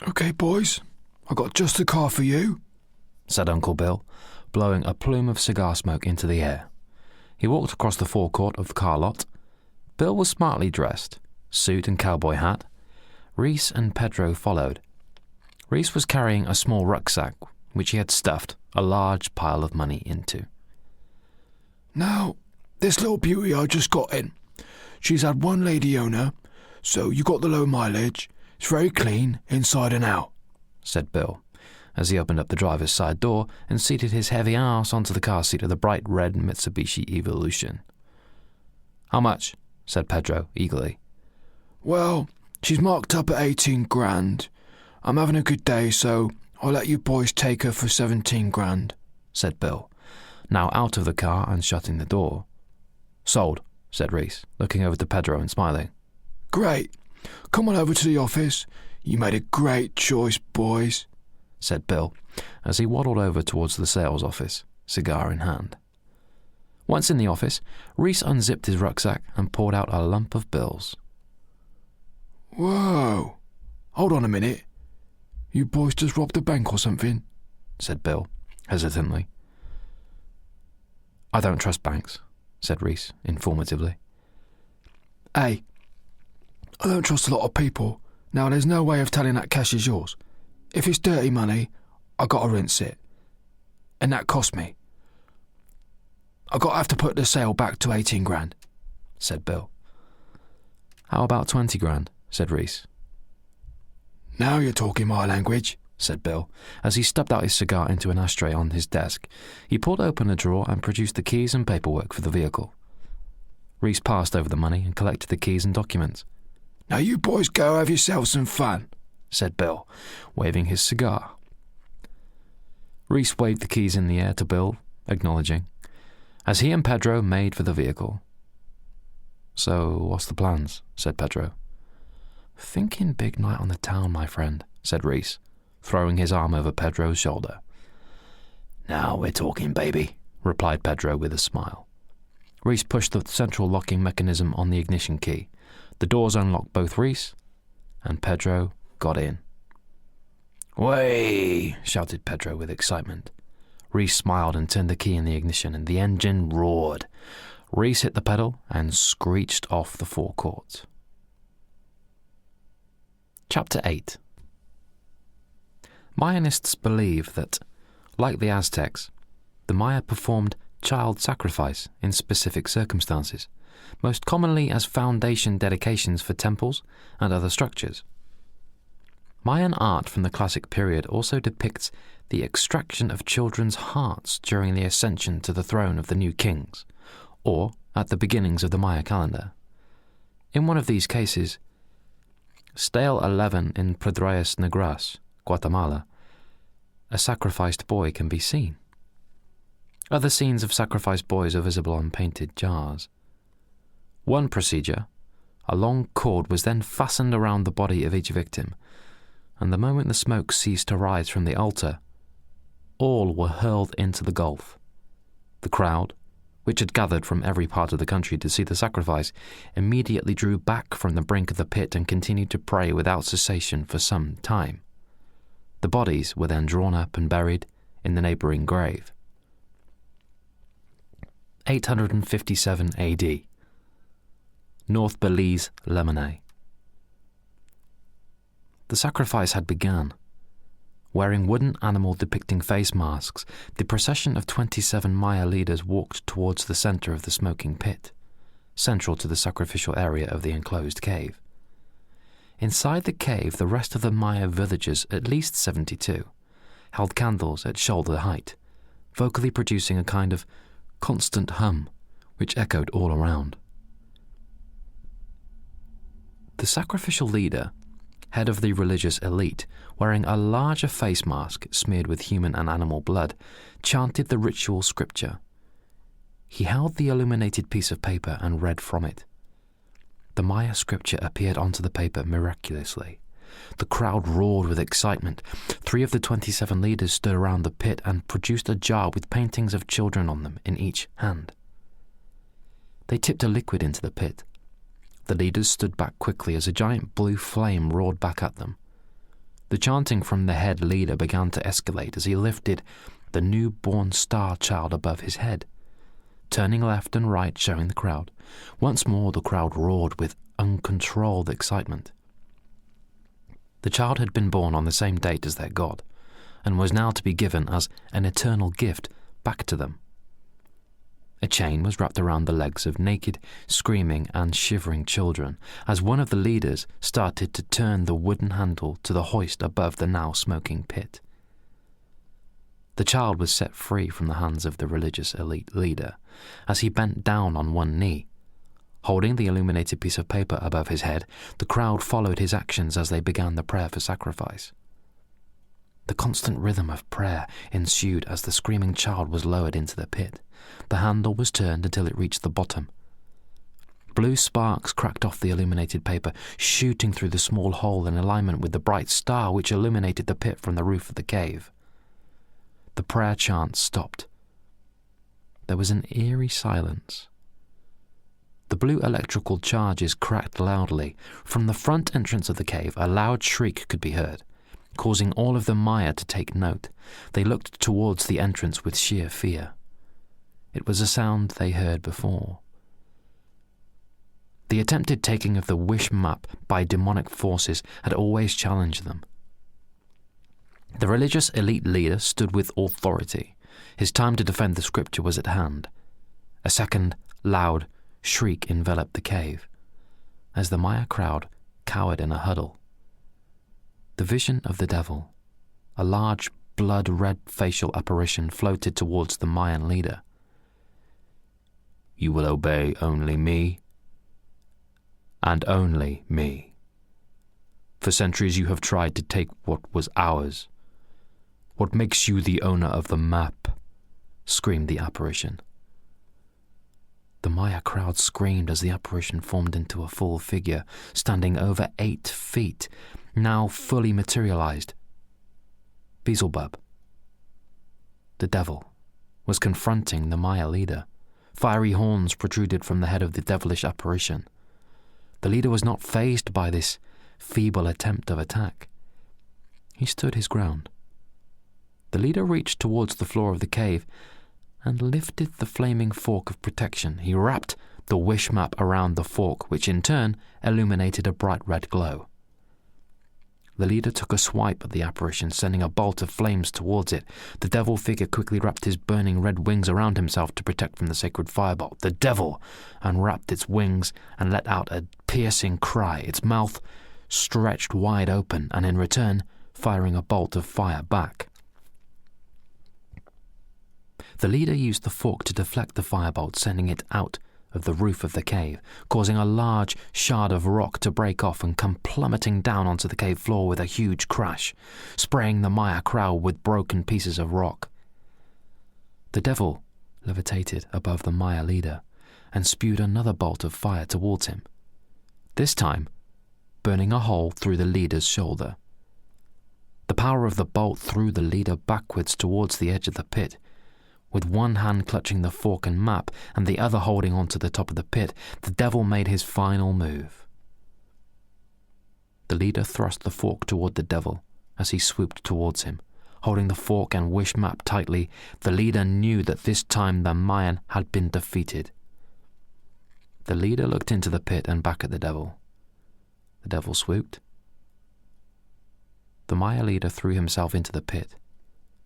"Okay, boys, I got just the car for you," said Uncle Bill, blowing a plume of cigar smoke into the air. He walked across the forecourt of the car lot. Bill was smartly dressed, suit and cowboy hat. Reese and Pedro followed. Reese was carrying a small rucksack, which he had stuffed a large pile of money into. "Now, this little beauty I just got in, she's had one lady owner, so you got the low mileage. It's very clean, inside and out," said Bill, as he opened up the driver's side door and seated his heavy ass onto the car seat of the bright red Mitsubishi Evolution. "How much?" said Pedro, eagerly. "Well, she's marked up at 18 grand. I'm having a good day, so I'll let you boys take her for 17 grand, said Bill, now out of the car and shutting the door. "Sold," said Reese, looking over to Pedro and smiling. "Great. Come on over to the office. You made a great choice, boys," said Bill, as he waddled over towards the sales office, cigar in hand. Once in the office, Reese unzipped his rucksack and poured out a lump of bills. "Whoa. Hold on a minute. You boys just robbed a bank or something?" said Bill, hesitantly. "I don't trust banks," said Reese, informatively. "Hey, I don't trust a lot of people. Now, there's no way of telling that cash is yours. If it's dirty money, I gotta rinse it. And that cost me. I gotta have to put the sale back to 18 grand, said Bill. "How about 20 grand, said Reese. "Now you're talking my language," said Bill, as he stubbed out his cigar into an ashtray on his desk. He pulled open a drawer and produced the keys and paperwork for the vehicle. Reese passed over the money and collected the keys and documents. "Now you boys go have yourselves some fun," said Bill, waving his cigar. Reese waved the keys in the air to Bill, acknowledging, as he and Pedro made for the vehicle. "So, what's the plans?" said Pedro. "Thinking big night on the town, my friend," said Reese, throwing his arm over Pedro's shoulder. "Now we're talking, baby," replied Pedro with a smile. Reese pushed the central locking mechanism on the ignition key. The doors unlocked both Reese and Pedro got in. "Way!" shouted Pedro with excitement. Reese smiled and turned the key in the ignition, and the engine roared. Reese hit the pedal and screeched off the forecourt. Chapter 8. Mayanists believe that, like the Aztecs, the Maya performed child sacrifice in specific circumstances, most commonly as foundation dedications for temples and other structures. Mayan art from the classic period also depicts the extraction of children's hearts during the ascension to the throne of the new kings, or at the beginnings of the Maya calendar. In one of these cases, Stele 11 in Piedras Negras, Guatemala, a sacrificed boy can be seen. Other scenes of sacrificed boys are visible on painted jars. One procedure, a long cord was then fastened around the body of each victim, and the moment the smoke ceased to rise from the altar, all were hurled into the gulf. The crowd, which had gathered from every part of the country to see the sacrifice, immediately drew back from the brink of the pit and continued to pray without cessation for some time. The bodies were then drawn up and buried in the neighbouring grave. 857 AD. North Belize, Lemony. The sacrifice had begun. Wearing wooden animal depicting face masks, the procession of 27 Maya leaders walked towards the center of the smoking pit, central to the sacrificial area of the enclosed cave. Inside the cave, the rest of the Maya villagers, at least 72, held candles at shoulder height, vocally producing a kind of constant hum which echoed all around. The sacrificial leader, head of the religious elite, wearing a larger face mask smeared with human and animal blood, chanted the ritual scripture. He held the illuminated piece of paper and read from it. The Maya scripture appeared onto the paper miraculously. The crowd roared with excitement. 3 of the 27 leaders stood around the pit and produced a jar with paintings of children on them in each hand. They tipped a liquid into the pit. The leaders stood back quickly as a giant blue flame roared back at them. The chanting from the head leader began to escalate as he lifted the newborn star child above his head, turning left and right, showing the crowd. Once more the crowd roared with uncontrolled excitement. The child had been born on the same date as their god, and was now to be given as an eternal gift back to them. A chain was wrapped around the legs of naked, screaming and shivering children as one of the leaders started to turn the wooden handle to the hoist above the now smoking pit. The child was set free from the hands of the religious elite leader as he bent down on one knee. Holding the illuminated piece of paper above his head, the crowd followed his actions as they began the prayer for sacrifice. The constant rhythm of prayer ensued as the screaming child was lowered into the pit. The handle was turned until it reached the bottom. Blue sparks cracked off the illuminated paper, shooting through the small hole in alignment with the bright star which illuminated the pit from the roof of the cave. The prayer chant stopped. There was an eerie silence. The blue electrical charges cracked loudly. From the front entrance of the cave, a loud shriek could be heard, causing all of the Maya to take note. They looked towards the entrance with sheer fear. It was a sound they heard before. The attempted taking of the wish map by demonic forces had always challenged them. The religious elite leader stood with authority. His time to defend the scripture was at hand. A second, loud shriek enveloped the cave, as the Maya crowd cowered in a huddle. The vision of the devil, a large blood-red facial apparition, floated towards the Mayan leader. "You will obey only me, and only me. For centuries you have tried to take what was ours. What makes you the owner of the map?" screamed the apparition. The Maya crowd screamed as the apparition formed into a full figure, standing over 8 feet, now fully materialized. Beelzebub, the devil, was confronting the Maya leader. Fiery horns protruded from the head of the devilish apparition. The leader was not fazed by this feeble attempt of attack. He stood his ground. The leader reached towards the floor of the cave and lifted the flaming fork of protection. He wrapped the wish map around the fork, which in turn illuminated a bright red glow. The leader took a swipe at the apparition, sending a bolt of flames towards it. The devil figure quickly wrapped his burning red wings around himself to protect from the sacred firebolt. The devil unwrapped its wings and let out a piercing cry, its mouth stretched wide open, and in return firing a bolt of fire back. The leader used the fork to deflect the firebolt, sending it out of the roof of the cave, causing a large shard of rock to break off and come plummeting down onto the cave floor with a huge crash, spraying the Maya crowd with broken pieces of rock. The devil levitated above the Maya leader and spewed another bolt of fire towards him, this time burning a hole through the leader's shoulder. The power of the bolt threw the leader backwards towards the edge of the pit, With one hand clutching the fork and map and the other holding onto the top of the pit, the devil made his final move. The leader thrust the fork toward the devil as he swooped towards him. Holding the fork and wish map tightly, the leader knew that this time the Mayan had been defeated. The leader looked into the pit and back at the devil. The devil swooped. The Maya leader threw himself into the pit.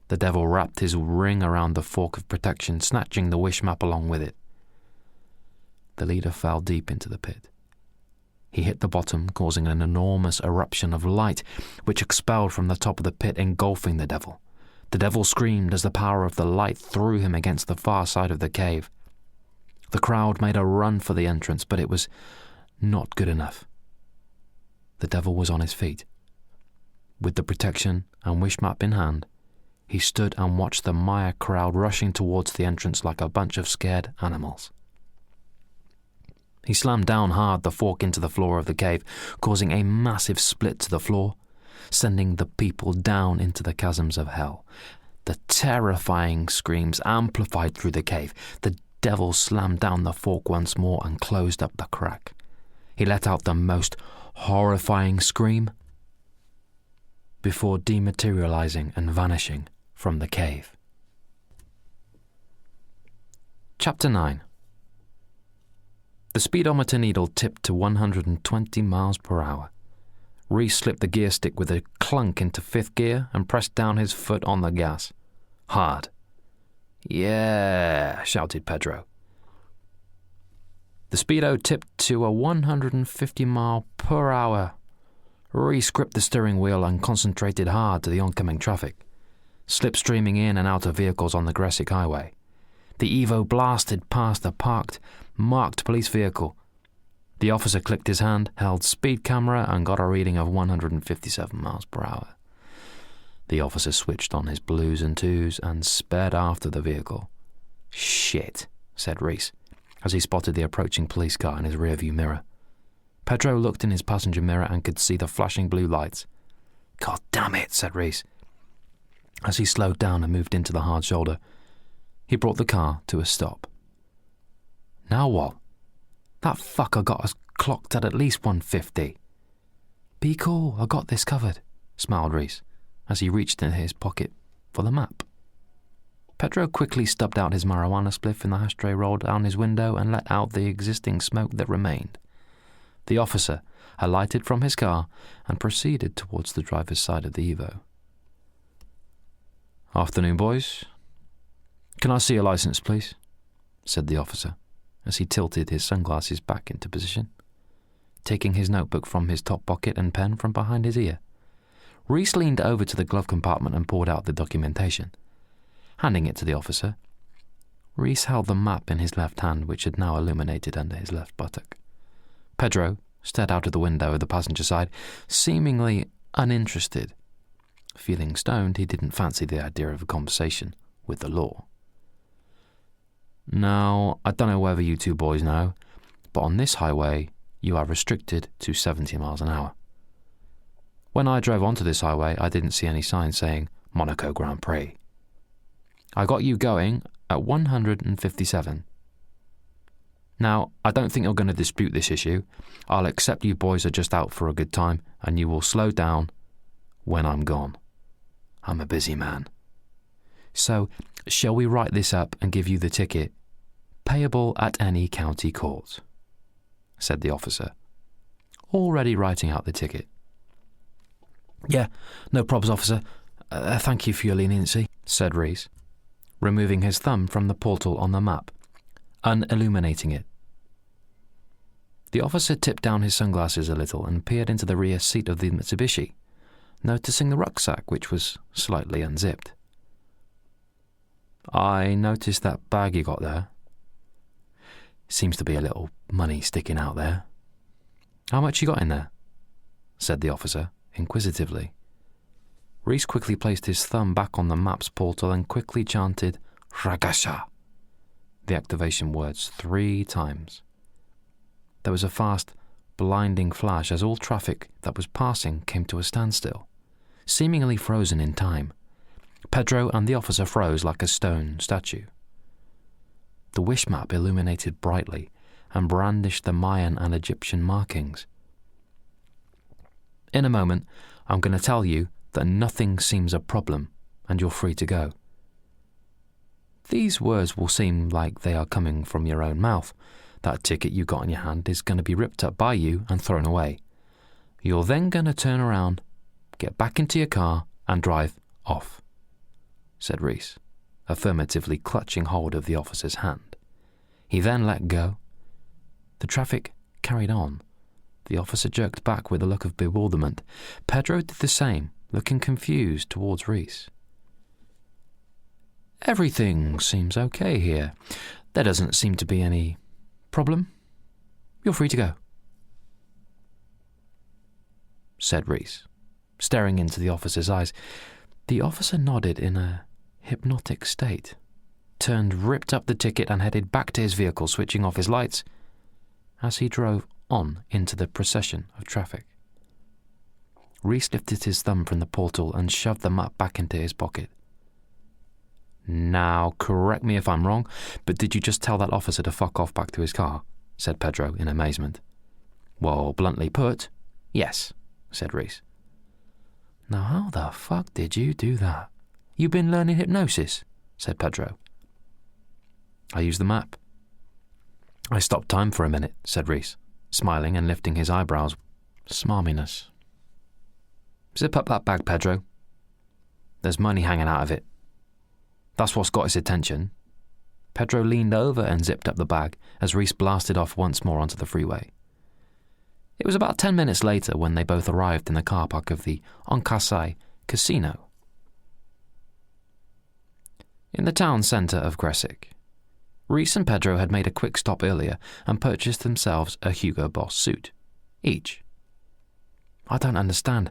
The devil wrapped his ring around the fork of protection, snatching the wish map along with it. The leader fell deep into the pit. He hit the bottom, causing an enormous eruption of light, which expelled from the top of the pit, engulfing the devil. The devil screamed as the power of the light threw him against the far side of the cave. The crowd made a run for the entrance, but it was not good enough. The devil was on his feet. With the protection and wish map in hand, he stood and watched the Maya crowd rushing towards the entrance like a bunch of scared animals. He slammed down hard the fork into the floor of the cave, causing a massive split to the floor, sending the people down into the chasms of hell. The terrifying screams amplified through the cave. The devil slammed down the fork once more and closed up the crack. He let out the most horrifying scream before dematerializing and vanishing from the cave. Chapter 9. The speedometer needle tipped to 120 miles per hour. Reese slipped the gear stick with a clunk into fifth gear and pressed down his foot on the gas. Hard. "Yeah," shouted Pedro. The speedo tipped to a 150 mile per hour. Reese gripped the steering wheel and concentrated hard to the oncoming traffic. Slipstreaming in and out of vehicles on the Gressic Highway. The Evo blasted past a parked, marked police vehicle. The officer clicked his hand, held speed camera, and got a reading of 157 miles per hour. The officer switched on his blues and twos and sped after the vehicle. "Shit," said Reese, as he spotted the approaching police car in his rearview mirror. Pedro looked in his passenger mirror and could see the flashing blue lights. "God damn it," said Reese, as he slowed down and moved into the hard shoulder. He brought the car to a stop. "Now what? That fucker got us clocked at least 150. "Be cool, I got this covered," smiled Reese, as he reached into his pocket for the map. Pedro quickly stubbed out his marijuana spliff in the ashtray, rolled down his window, and let out the existing smoke that remained. The officer alighted from his car and proceeded towards the driver's side of the Evo. "Afternoon, boys. Can I see your license, please?" said the officer, as he tilted his sunglasses back into position, taking his notebook from his top pocket and pen from behind his ear. Reese leaned over to the glove compartment and pulled out the documentation. Handing it to the officer, Reese held the map in his left hand, which had now illuminated under his left buttock. Pedro stared out of the window of the passenger side, seemingly uninterested. Feeling stoned, he didn't fancy the idea of a conversation with the law. "Now, I don't know whether you two boys know, but on this highway, you are restricted to 70 miles an hour. When I drove onto this highway, I didn't see any signs saying Monaco Grand Prix. I got you going at 157. Now, I don't think you're going to dispute this issue. I'll accept you boys are just out for a good time, and you will slow down when I'm gone. I'm a busy man. So, shall we write this up and give you the ticket, payable at any county court?" said the officer, already writing out the ticket. "Yeah, no probs, officer. Thank you for your leniency," said Reese, removing his thumb from the portal on the map, unilluminating it. The officer tipped down his sunglasses a little and peered into the rear seat of the Mitsubishi, noticing the rucksack, which was slightly unzipped. "I noticed that bag you got there. Seems to be a little money sticking out there. How much you got in there?" said the officer, inquisitively. Reese quickly placed his thumb back on the map's portal and quickly chanted "Ragasha," the activation words 3 times. There was a fast, blinding flash as all traffic that was passing came to a standstill, seemingly frozen in time. Pedro and the officer froze like a stone statue. The wish map illuminated brightly and brandished the Mayan and Egyptian markings. In a moment, I'm going to tell you that nothing seems a problem and you're free to go. These words will seem like they are coming from your own mouth. That ticket you got in your hand is going to be ripped up by you and thrown away. You're then going to turn around, get back into your car and drive off, said Reese, affirmatively clutching hold of the officer's hand. He then let go. The traffic carried on. The officer jerked back with a look of bewilderment. Pedro did the same, looking confused towards Reese. Everything seems okay here. There doesn't seem to be any problem. You're free to go, said Reese, staring into the officer's eyes. The officer nodded in a hypnotic state, turned, ripped up the ticket and headed back to his vehicle, switching off his lights as he drove on into the procession of traffic. Reese lifted his thumb from the portal and shoved the map back into his pocket. Now, correct me if I'm wrong, but did you just tell that officer to fuck off back to his car? Said Pedro in amazement. Well, bluntly put, yes, said Reese. Now how the fuck did you do that? You been learning hypnosis? Said Pedro. I used the map. I stopped time for a minute, said Reese, smiling and lifting his eyebrows. Smarminess. Zip up that bag, Pedro. There's money hanging out of it. That's what's got his attention. Pedro leaned over and zipped up the bag as Reese blasted off once more onto the freeway. It was about 10 minutes later when they both arrived in the car park of the Oncasai Casino in the town centre of Gressick. Reese and Pedro had made a quick stop earlier and purchased themselves a Hugo Boss suit, each. I don't understand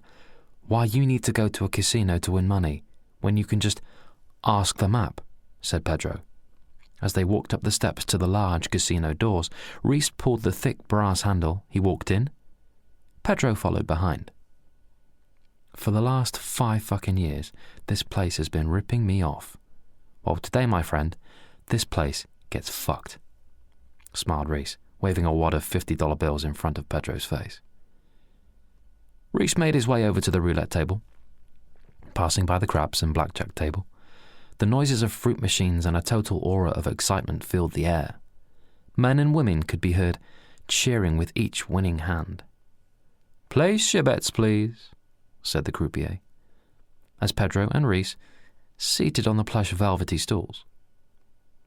why you need to go to a casino to win money when you can just ask the map, said Pedro. As they walked up the steps to the large casino doors, Reese pulled the thick brass handle. He walked in. Pedro followed behind. For the last 5 fucking years, this place has been ripping me off. Well, today, my friend, this place gets fucked, smiled Reese, waving a wad of $50 bills in front of Pedro's face. Reese made his way over to the roulette table, passing by the craps and blackjack table. The noises of fruit machines and a total aura of excitement filled the air. Men and women could be heard cheering with each winning hand. Place your bets, please, said the croupier, as Pedro and Reese seated on the plush velvety stools.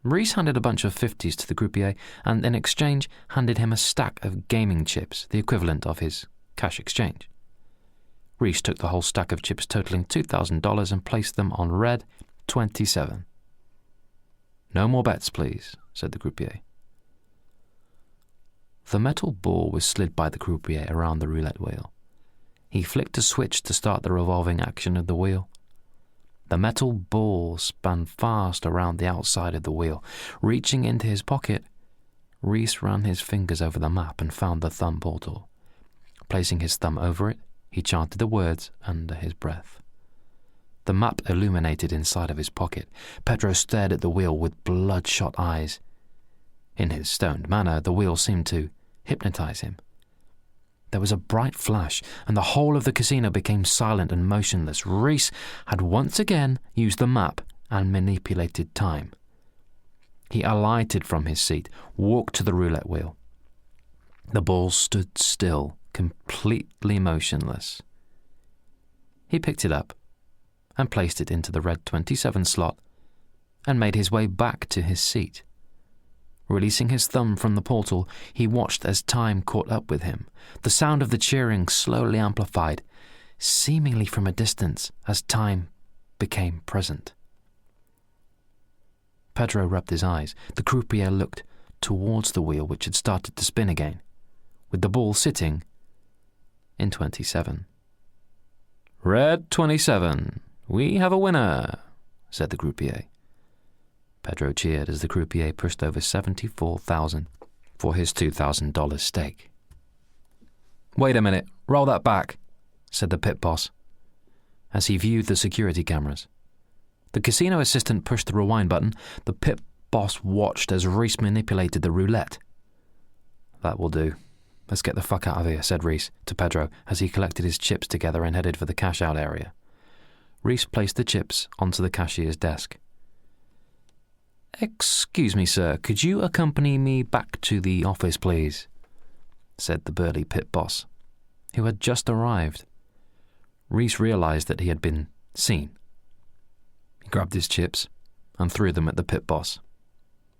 Reese handed a bunch of 50s to the croupier and in exchange handed him a stack of gaming chips, the equivalent of his cash exchange. Reese took the whole stack of chips totaling $2,000 and placed them on red 27. No more bets, please, said the croupier. The metal ball was slid by the croupier around the roulette wheel. He flicked a switch to start the revolving action of the wheel. The metal ball spun fast around the outside of the wheel. Reaching into his pocket, Reese ran his fingers over the map and found the thumb portal. Placing his thumb over it, he chanted the words under his breath. The map illuminated inside of his pocket. Pedro stared at the wheel with bloodshot eyes. In his stoned manner, the wheel seemed to hypnotize him. There was a bright flash, and the whole of the casino became silent and motionless. Reese had once again used the map and manipulated time. He alighted from his seat, walked to the roulette wheel. The ball stood still, completely motionless. He picked it up and placed it into the red 27 slot and made his way back to his seat. Releasing his thumb from the portal, he watched as time caught up with him. The sound of the cheering slowly amplified, seemingly from a distance, as time became present. Pedro rubbed his eyes. The croupier looked towards the wheel, which had started to spin again, with the ball sitting in 27. Red 27. We have a winner, said the croupier. Pedro cheered as the croupier pushed over $74,000 for his $2,000 stake. Wait a minute, roll that back, said the pit boss, as he viewed the security cameras. The casino assistant pushed the rewind button. The pit boss watched as Reese manipulated the roulette. "That will do. Let's get the fuck out of here," said Reese to Pedro as he collected his chips together and headed for the cash-out area. Reese placed the chips onto the cashier's desk. "Excuse me, sir, could you accompany me back to the office, please?" said the burly pit boss, who had just arrived. Reese realized that he had been seen. He grabbed his chips and threw them at the pit boss.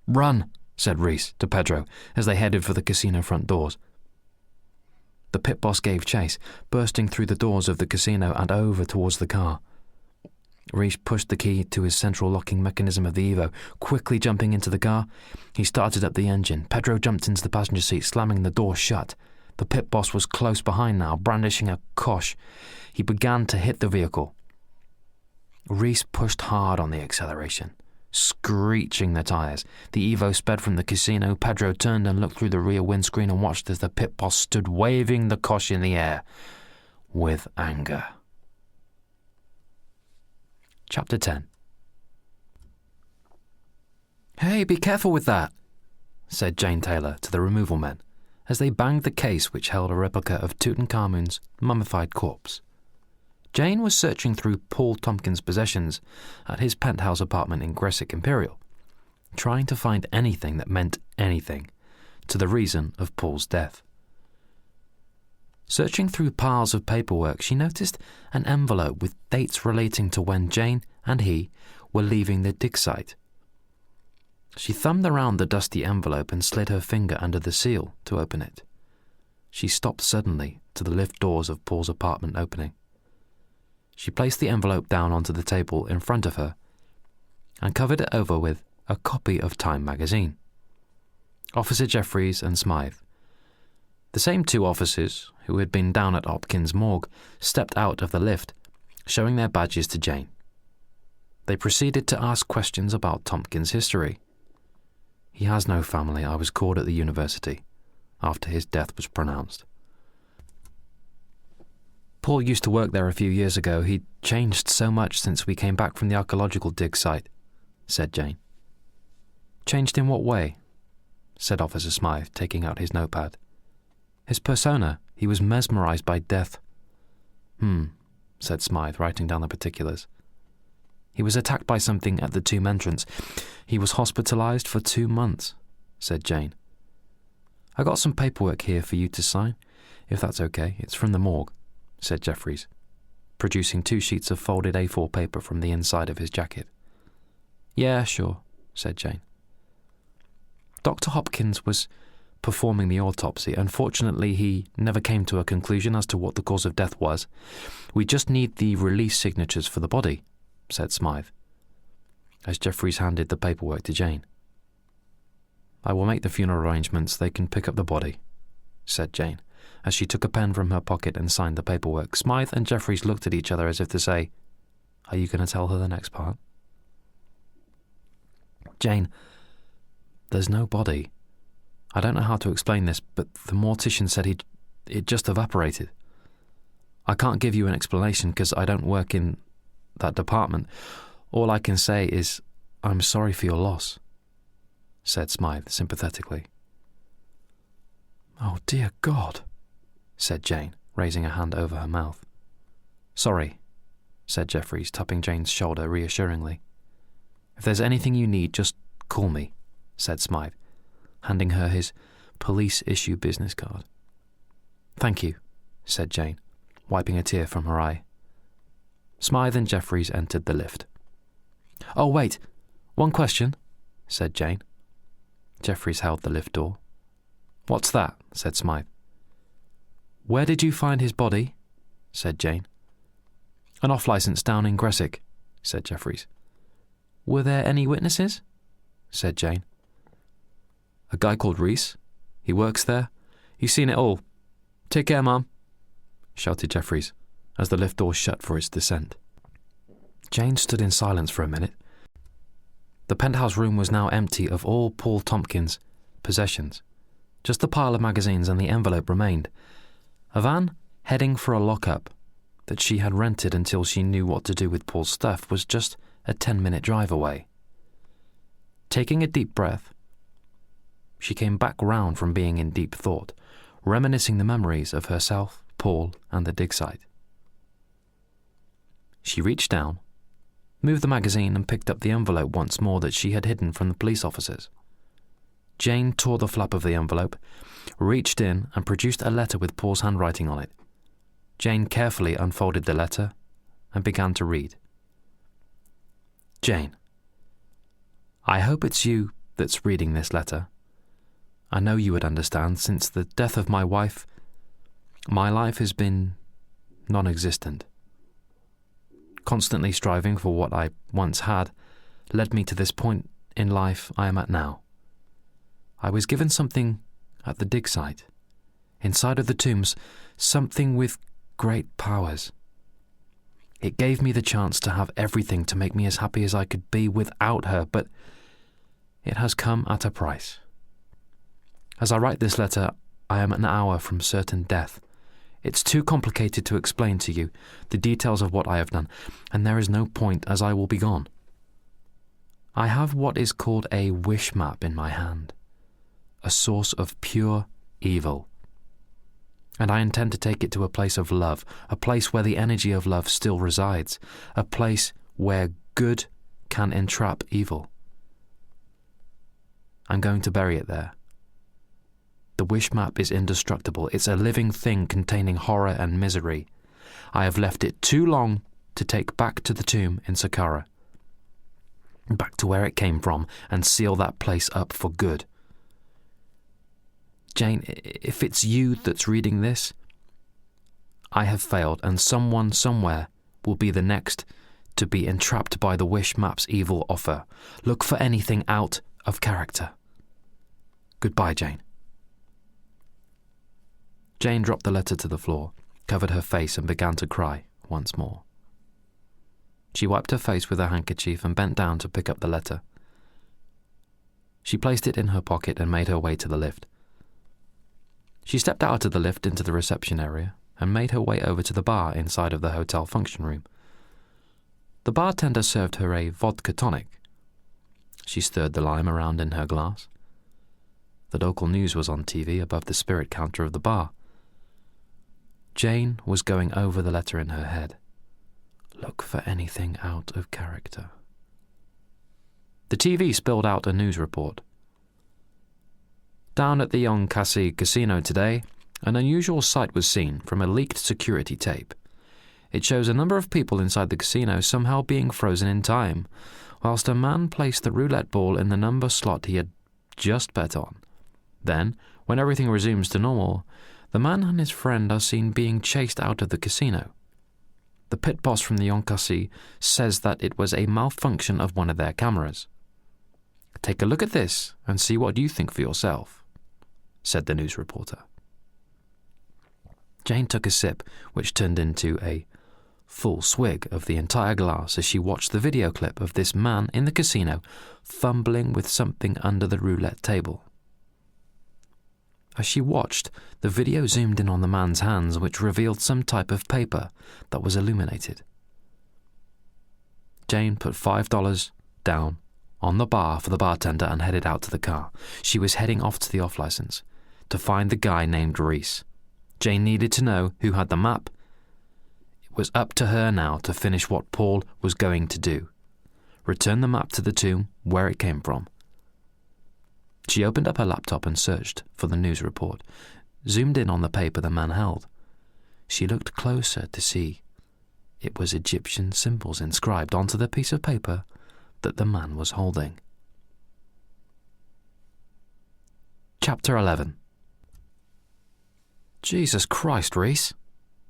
"Run," said Reese to Pedro as they headed for the casino front doors. The pit boss gave chase, bursting through the doors of the casino and over towards the car. Reese pushed the key to his central locking mechanism of the Evo. Quickly jumping into the car, he started up the engine. Pedro jumped into the passenger seat, slamming the door shut. The pit boss was close behind now, brandishing a kosh. He began to hit the vehicle. Reese pushed hard on the acceleration, screeching the tires. The Evo sped from the casino. Pedro turned and looked through the rear windscreen and watched as the pit boss stood waving the kosh in the air with anger. Chapter 10. "Hey, be careful with that," said Jane Taylor to the removal men as they banged the case which held a replica of Tutankhamun's mummified corpse. Jane was searching through Paul Tompkins' possessions at his penthouse apartment in Gressick Imperial, trying to find anything that meant anything to the reason of Paul's death. Searching through piles of paperwork, she noticed an envelope with dates relating to when Jane and he were leaving the dig site. She thumbed around the dusty envelope and slid her finger under the seal to open it. She stopped suddenly to the lift doors of Paul's apartment opening. She placed the envelope down onto the table in front of her and covered it over with a copy of Time magazine. Officer Jeffries and Smythe, the same two officers who had been down at Hopkins' morgue, stepped out of the lift, showing their badges to Jane. They proceeded to ask questions about Tompkins' history. "He has no family. I was called at the university after his death was pronounced. Paul used to work there a few years ago. He'd changed so much since we came back from the archaeological dig site," said Jane. "Changed in what way?" said Officer Smythe, taking out his notepad. "His persona. He was mesmerized by death." Said Smythe, writing down the particulars. "He was attacked by something at the tomb entrance. He was hospitalized for 2 months," said Jane. "I got some paperwork here for you to sign, if that's okay. It's from the morgue," said Jeffries, producing 2 sheets of folded A4 paper from the inside of his jacket. "Yeah, sure," said Jane. Dr. Hopkins was performing the autopsy. Unfortunately, he never came to a conclusion as to what the cause of death was. "We just need the release signatures for the body," said Smythe, as Jeffries handed the paperwork to Jane. "I will make the funeral arrangements. They can pick up the body," said Jane, as she took a pen from her pocket and signed the paperwork. Smythe and Jeffries looked at each other as if to say, "Are you going to tell her the next part?" "Jane, there's no body. I don't know how to explain this, but the mortician said it just evaporated. I can't give you an explanation because I don't work in that department. All I can say is, I'm sorry for your loss," said Smythe sympathetically. "Oh, dear God," said Jane, raising a hand over her mouth. "Sorry," said Jeffries, tapping Jane's shoulder reassuringly. "If there's anything you need, just call me," said Smythe, handing her his police-issue business card. "Thank you," said Jane, wiping a tear from her eye. Smythe and Jeffries entered the lift. "Oh, wait, one question," said Jane. Jeffries held the lift door. "What's that?" said Smythe. "Where did you find his body?" said Jane. "An off-licence down in Gressick," said Jeffries. "Were there any witnesses?" said Jane. "A guy called Reese. He works there. He's seen it all. Take care, Mum," shouted Jeffries, as the lift door shut for its descent. Jane stood in silence for a minute. The penthouse room was now empty of all Paul Tompkins' possessions. Just the pile of magazines and the envelope remained. A van heading for a lockup that she had rented until she knew what to do with Paul's stuff was just a 10-minute drive away. Taking a deep breath, she came back round from being in deep thought, reminiscing the memories of herself, Paul, and the dig site. She reached down, moved the magazine and picked up the envelope once more that she had hidden from the police officers. Jane tore the flap of the envelope, reached in and produced a letter with Paul's handwriting on it. Jane carefully unfolded the letter and began to read. Jane, I hope it's you that's reading this letter. I know you would understand. Since the death of my wife, my life has been non-existent. Constantly striving for what I once had led me to this point in life I am at now. I was given something at the dig site, inside of the tombs, something with great powers. It gave me the chance to have everything to make me as happy as I could be without her, but it has come at a price. As I write this letter, I am an hour from certain death. It's too complicated to explain to you the details of what I have done, and there is no point, as I will be gone. I have what is called a wish map in my hand, a source of pure evil. And I intend to take it to a place of love, a place where the energy of love still resides, a place where good can entrap evil. I'm going to bury it there. The wish map is indestructible. It's a living thing containing horror and misery. I have left it too long to take back to the tomb in Saqqara, back to where it came from, and seal that place up for good. Jane, if it's you that's reading this, I have failed, and someone somewhere will be the next to be entrapped by the wish map's evil offer. Look for anything out of character. Goodbye, Jane. Jane dropped the letter to the floor, covered her face and began to cry once more. She wiped her face with her handkerchief and bent down to pick up the letter. She placed it in her pocket and made her way to the lift. She stepped out of the lift into the reception area and made her way over to the bar inside of the hotel function room. The bartender served her a vodka tonic. She stirred the lime around in her glass. The local news was on TV above the spirit counter of the bar. Jane was going over the letter in her head. Look for anything out of character. The TV spilled out a news report. Down at the Yonkasi Casino today, an unusual sight was seen from a leaked security tape. It shows a number of people inside the casino somehow being frozen in time, whilst a man placed the roulette ball in the number slot he had just bet on. Then, when everything resumes to normal, the man and his friend are seen being chased out of the casino. The pit boss from the Yonkasi says that it was a malfunction of one of their cameras. Take a look at this and see what you think for yourself, said the news reporter. Jane took a sip, which turned into a full swig of the entire glass as she watched the video clip of this man in the casino fumbling with something under the roulette table. As she watched, the video zoomed in on the man's hands, which revealed some type of paper that was illuminated. Jane put $5 down on the bar for the bartender and headed out to the car. She was heading off to the off-license to find the guy named Reese. Jane needed to know who had the map. It was up to her now to finish what Paul was going to do. Return the map to the tomb where it came from. She opened up her laptop and searched for the news report, zoomed in on the paper the man held. She looked closer to see it was Egyptian symbols inscribed onto the piece of paper that the man was holding. Chapter 11. Jesus Christ, Reese,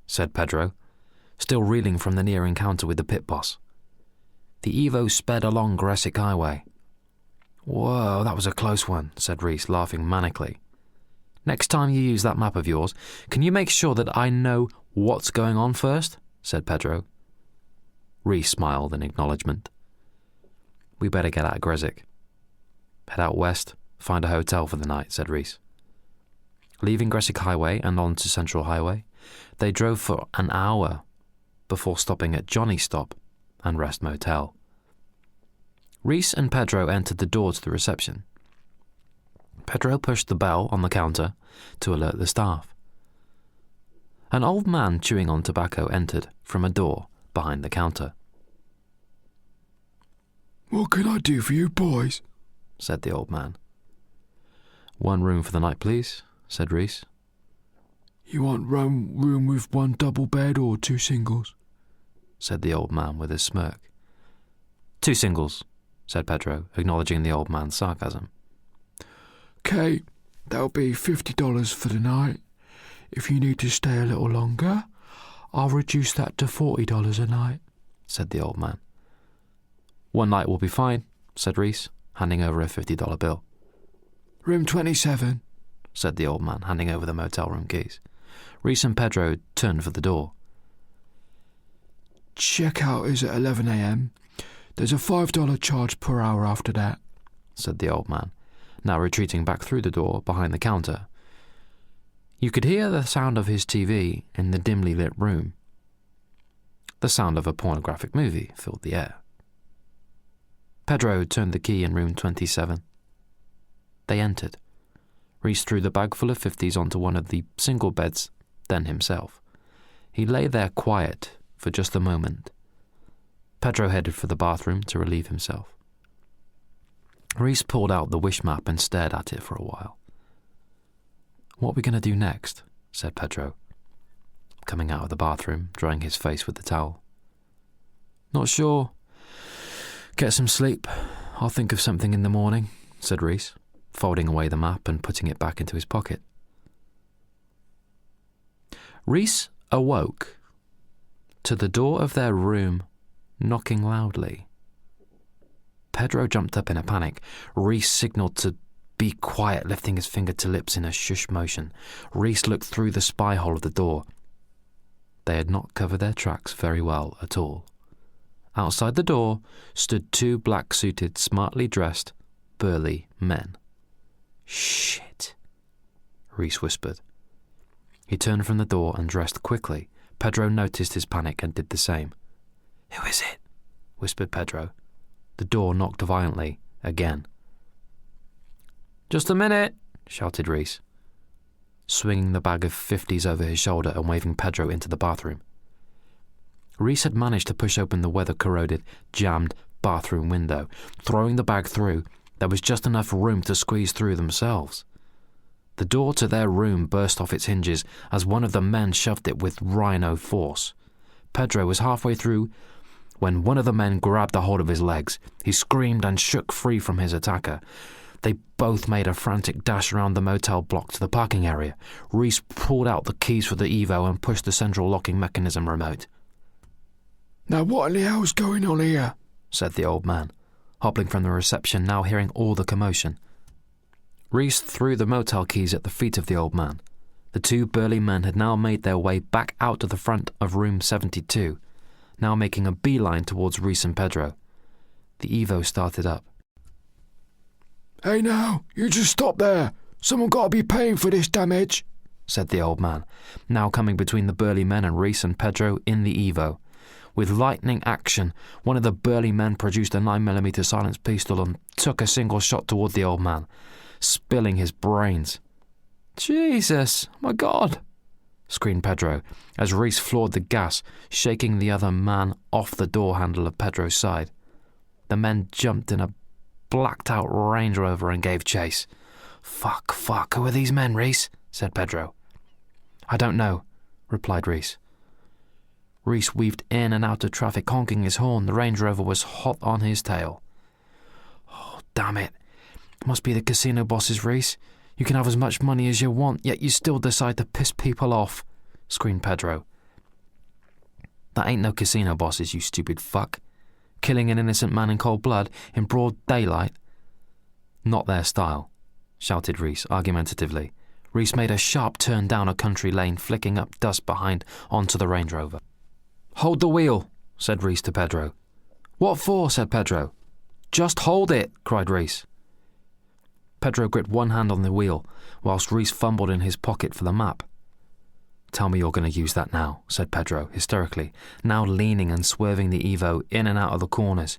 said Pedro, still reeling from the near encounter with the pit boss. The Evo sped along Gressic Highway. Whoa, that was a close one, said Reese, laughing manically. Next time you use that map of yours, can you make sure that I know what's going on first? Said Pedro. Reese smiled in acknowledgement. We better get out of Gressic. Head out west, find a hotel for the night, said Reese. Leaving Gressic Highway and on to Central Highway, they drove for an hour before stopping at Johnny's Stop and Rest Motel. Reese and Pedro entered the door to the reception. Pedro pushed the bell on the counter to alert the staff. An old man chewing on tobacco entered from a door behind the counter. "What can I do for you boys?" said the old man. "One room for the night, please," said Reese. "You want room with one double bed or two singles?" said the old man with a smirk. "Two singles," said Pedro, acknowledging the old man's sarcasm. "Okay, that'll be $50 for the night. If you need to stay a little longer, I'll reduce that to $40 a night," said the old man. "One night will be fine," said Reese, handing over a $50 bill. "Room 27, said the old man, handing over the motel room keys. Reese and Pedro turned for the door. "Checkout is at 11 a.m. There's a $5 charge per hour after that," said the old man, now retreating back through the door behind the counter. You could hear the sound of his TV in the dimly lit room. The sound of a pornographic movie filled the air. Pedro turned the key in room 27. They entered. Reese threw the bag full of 50s onto one of the single beds, then himself. He lay there quiet for just a moment. Pedro headed for the bathroom to relieve himself. Reese pulled out the wish map and stared at it for a while. "What are we going to do next?" said Pedro, coming out of the bathroom, drying his face with the towel. "Not sure. Get some sleep. I'll think of something in the morning," said Reese, folding away the map and putting it back into his pocket. Reese awoke to the door of their room knocking loudly. Pedro jumped up in a panic. Reese signaled to be quiet, lifting his finger to lips in a shush motion. Reese looked through the spy hole of the door. They had not covered their tracks very well at all. Outside the door stood two black-suited, smartly dressed, burly men. "Shit," Reese whispered. He turned from the door and dressed quickly. Pedro noticed his panic and did the same. "Who is it?" whispered Pedro. The door knocked violently again. "Just a minute," shouted Reese, swinging the bag of 50s over his shoulder and waving Pedro into the bathroom. Reese had managed to push open the weather-corroded, jammed bathroom window. Throwing the bag through, there was just enough room to squeeze through themselves. The door to their room burst off its hinges as one of the men shoved it with rhino force. Pedro was halfway through when one of the men grabbed a hold of his legs. He screamed and shook free from his attacker. They both made a frantic dash around the motel block to the parking area. Reese pulled out the keys for the Evo and pushed the central locking mechanism remote. "Now what in the hell's going on here?" said the old man, hobbling from the reception, now hearing all the commotion. Reese threw the motel keys at the feet of the old man. The two burly men had now made their way back out to the front of room 72, now making a beeline towards Reese and Pedro. The Evo started up. "Hey now, you just stop there. Someone got to be paying for this damage," said the old man, now coming between the burly men and Reese and Pedro in the Evo. With lightning action, one of the burly men produced a 9mm silenced pistol and took a single shot toward the old man, spilling his brains. "Jesus, my God!" screamed Pedro, as Reese floored the gas, shaking the other man off the door handle of Pedro's side. The men jumped in a blacked-out Range Rover and gave chase. Fuck, who are these men, Reese?" said Pedro. "I don't know," replied Reese. Reese weaved in and out of traffic, honking his horn. The Range Rover was hot on his tail. "Oh, damn it. Must be the casino bosses, Reese. You can have as much money as you want, yet you still decide to piss people off," screamed Pedro. "That ain't no casino bosses, you stupid fuck. Killing an innocent man in cold blood in broad daylight." "Not their style," shouted Reese argumentatively. Reese made a sharp turn down a country lane, flicking up dust behind onto the Range Rover. "Hold the wheel," said Reese to Pedro. "What for?" said Pedro. "Just hold it," cried Reese. Pedro gripped one hand on the wheel, whilst Reese fumbled in his pocket for the map. "Tell me you're going to use that now," said Pedro, hysterically, now leaning and swerving the Evo in and out of the corners.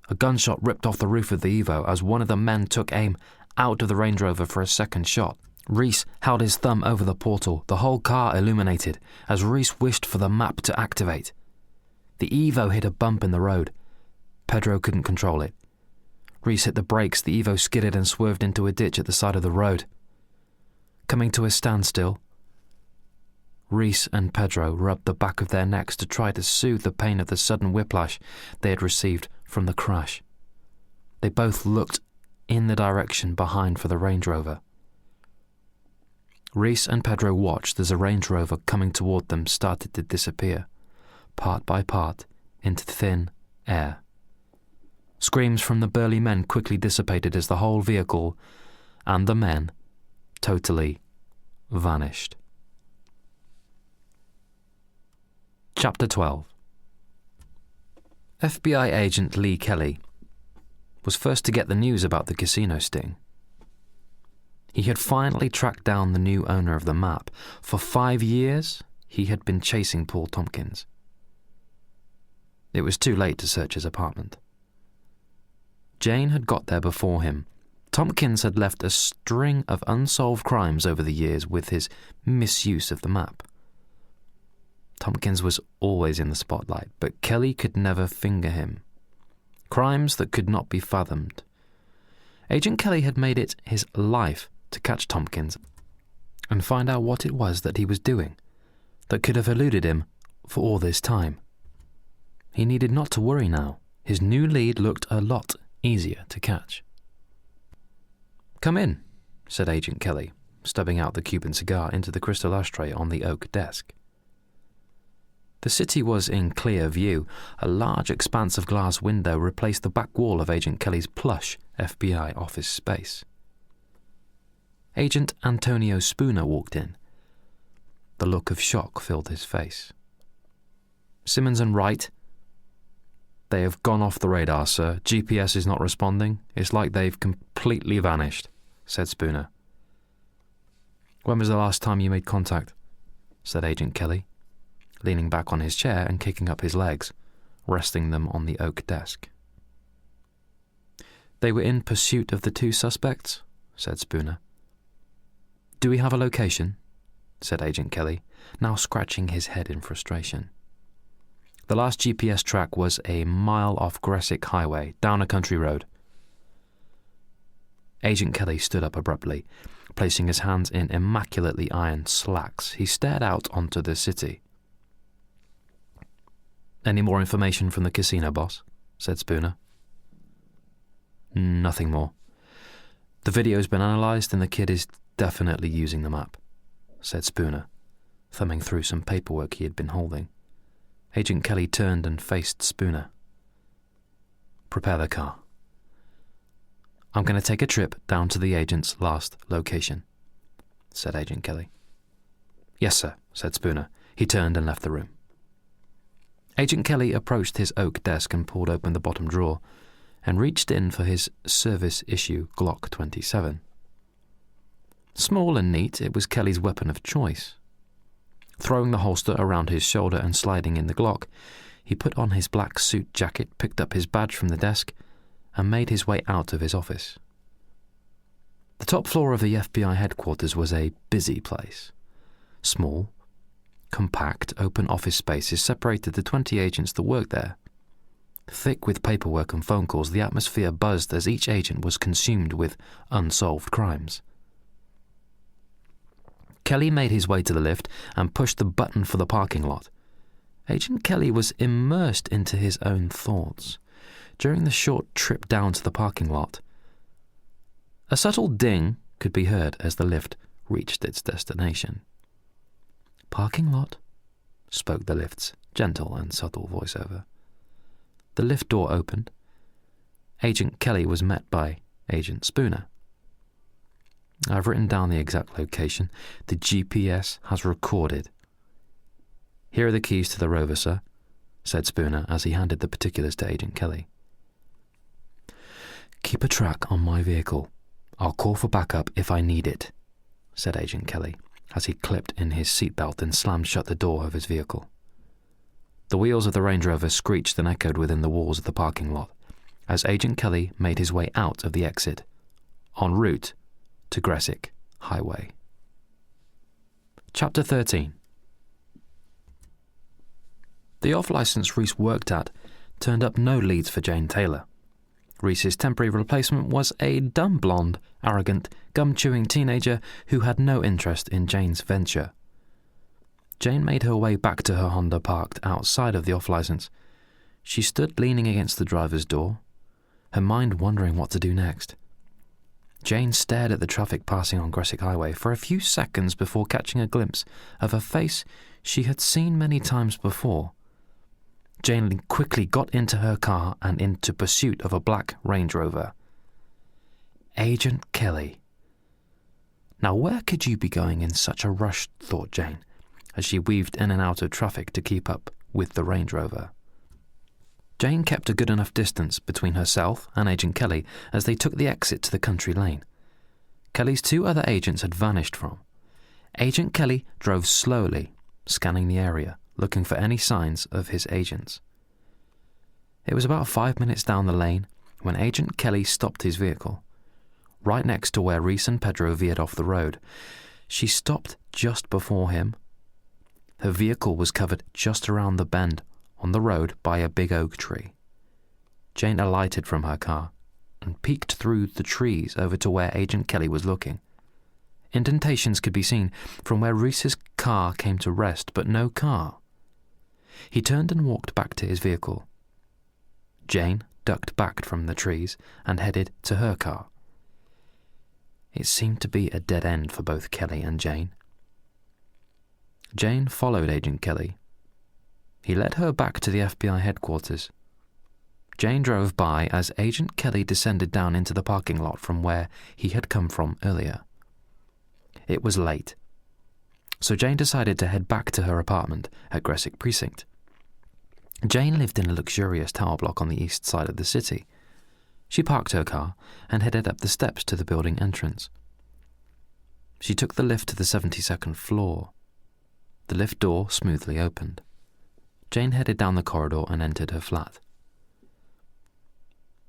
A gunshot ripped off the roof of the Evo as one of the men took aim out of the Range Rover for a second shot. Reese held his thumb over the portal, the whole car illuminated, as Reese wished for the map to activate. The Evo hit a bump in the road. Pedro couldn't control it. Reese hit the brakes, the Evo skidded and swerved into a ditch at the side of the road. Coming to a standstill, Reese and Pedro rubbed the back of their necks to try to soothe the pain of the sudden whiplash they had received from the crash. They both looked in the direction behind for the Range Rover. Reese and Pedro watched as a Range Rover coming toward them started to disappear, part by part, into thin air. Screams from the burly men quickly dissipated as the whole vehicle and the men totally vanished. Chapter 12. FBI agent Lee Kelly was first to get the news about the casino sting. He had finally tracked down the new owner of the map. For 5 years, he had been chasing Paul Tompkins. It was too late to search his apartment. Jane had got there before him. Tompkins had left a string of unsolved crimes over the years with his misuse of the map. Tompkins was always in the spotlight, but Kelly could never finger him. Crimes that could not be fathomed. Agent Kelly had made it his life to catch Tompkins and find out what it was that he was doing that could have eluded him for all this time. He needed not to worry now. His new lead looked a lot easier to catch. "Come in," said Agent Kelly, stubbing out the Cuban cigar into the crystal ashtray on the oak desk. The city was in clear view. A large expanse of glass window replaced the back wall of Agent Kelly's plush FBI office space. Agent Antonio Spooner walked in. The look of shock filled his face. "Simmons and Wright, they have gone off the radar, sir. GPS is not responding. It's like they've completely vanished," said Spooner. "When was the last time you made contact?" said Agent Kelly, leaning back on his chair and kicking up his legs, resting them on the oak desk. "They were in pursuit of the two suspects," said Spooner. "Do we have a location?" said Agent Kelly, now scratching his head in frustration. The last GPS track was a mile off Gressick Highway, down a country road. Agent Kelly stood up abruptly, placing his hands in immaculately ironed slacks. He stared out onto the city. "Any more information from the casino boss?" said Spooner. "Nothing more. The video's been analysed and the kid is definitely using the map," said Spooner, thumbing through some paperwork he had been holding. Agent Kelly turned and faced Spooner. "Prepare the car. I'm going to take a trip down to the agent's last location," said Agent Kelly. "Yes, sir," said Spooner. He turned and left the room. Agent Kelly approached his oak desk and pulled open the bottom drawer and reached in for his service-issue Glock 27. Small and neat, it was Kelly's weapon of choice. Throwing the holster around his shoulder and sliding in the Glock, he put on his black suit jacket, picked up his badge from the desk, and made his way out of his office. The top floor of the FBI headquarters was a busy place. Small, compact, open office spaces separated the 20 agents that worked there. Thick with paperwork and phone calls, the atmosphere buzzed as each agent was consumed with unsolved crimes. Kelly made his way to the lift and pushed the button for the parking lot. Agent Kelly was immersed into his own thoughts. During the short trip down to the parking lot, a subtle ding could be heard as the lift reached its destination. "Parking lot?" spoke the lift's gentle and subtle voiceover. The lift door opened. Agent Kelly was met by Agent Spooner. "I've written down the exact location. The GPS has recorded." "Here are the keys to the Rover, sir," said Spooner as he handed the particulars to Agent Kelly. "Keep a track on my vehicle. I'll call for backup if I need it," said Agent Kelly as he clipped in his seatbelt and slammed shut the door of his vehicle. The wheels of the Range Rover screeched and echoed within the walls of the parking lot. as Agent Kelly made his way out of the exit, en route to Gressick Highway. Chapter 13. The off-licence Reese worked at turned up no leads for Jane Taylor. Reese's temporary replacement was a dumb blonde, arrogant, gum-chewing teenager who had no interest in Jane's venture. Jane made her way back to her Honda parked outside of the off-licence. She stood leaning against the driver's door, her mind wondering what to do next. Jane stared at the traffic passing on Gressick Highway for a few seconds before catching a glimpse of a face she had seen many times before. Jane quickly got into her car and into pursuit of a black Range Rover. Agent Kelly. Now where could you be going in such a rush, thought Jane, as she weaved in and out of traffic to keep up with the Range Rover. Jane kept a good enough distance between herself and Agent Kelly as they took the exit to the country lane. Kelly's two other agents had vanished from. Agent Kelly drove slowly, scanning the area, looking for any signs of his agents. It was about 5 minutes down the lane when Agent Kelly stopped his vehicle, right next to where Reese and Pedro veered off the road. She stopped just before him. Her vehicle was covered just around the bend on the road by a big oak tree. Jane alighted from her car and peeked through the trees over to where Agent Kelly was looking. Indentations could be seen from where Reese's car came to rest, but no car. He turned and walked back to his vehicle. Jane ducked back from the trees and headed to her car. It seemed to be a dead end for both Kelly and Jane. Jane followed Agent Kelly. He led her back to the FBI headquarters. Jane drove by as Agent Kelly descended down into the parking lot from where he had come from earlier. It was late, so Jane decided to head back to her apartment at Gressick Precinct. Jane lived in a luxurious tower block on the east side of the city. She parked her car and headed up the steps to the building entrance. She took the lift to the 72nd floor. The lift door smoothly opened. Jane headed down the corridor and entered her flat.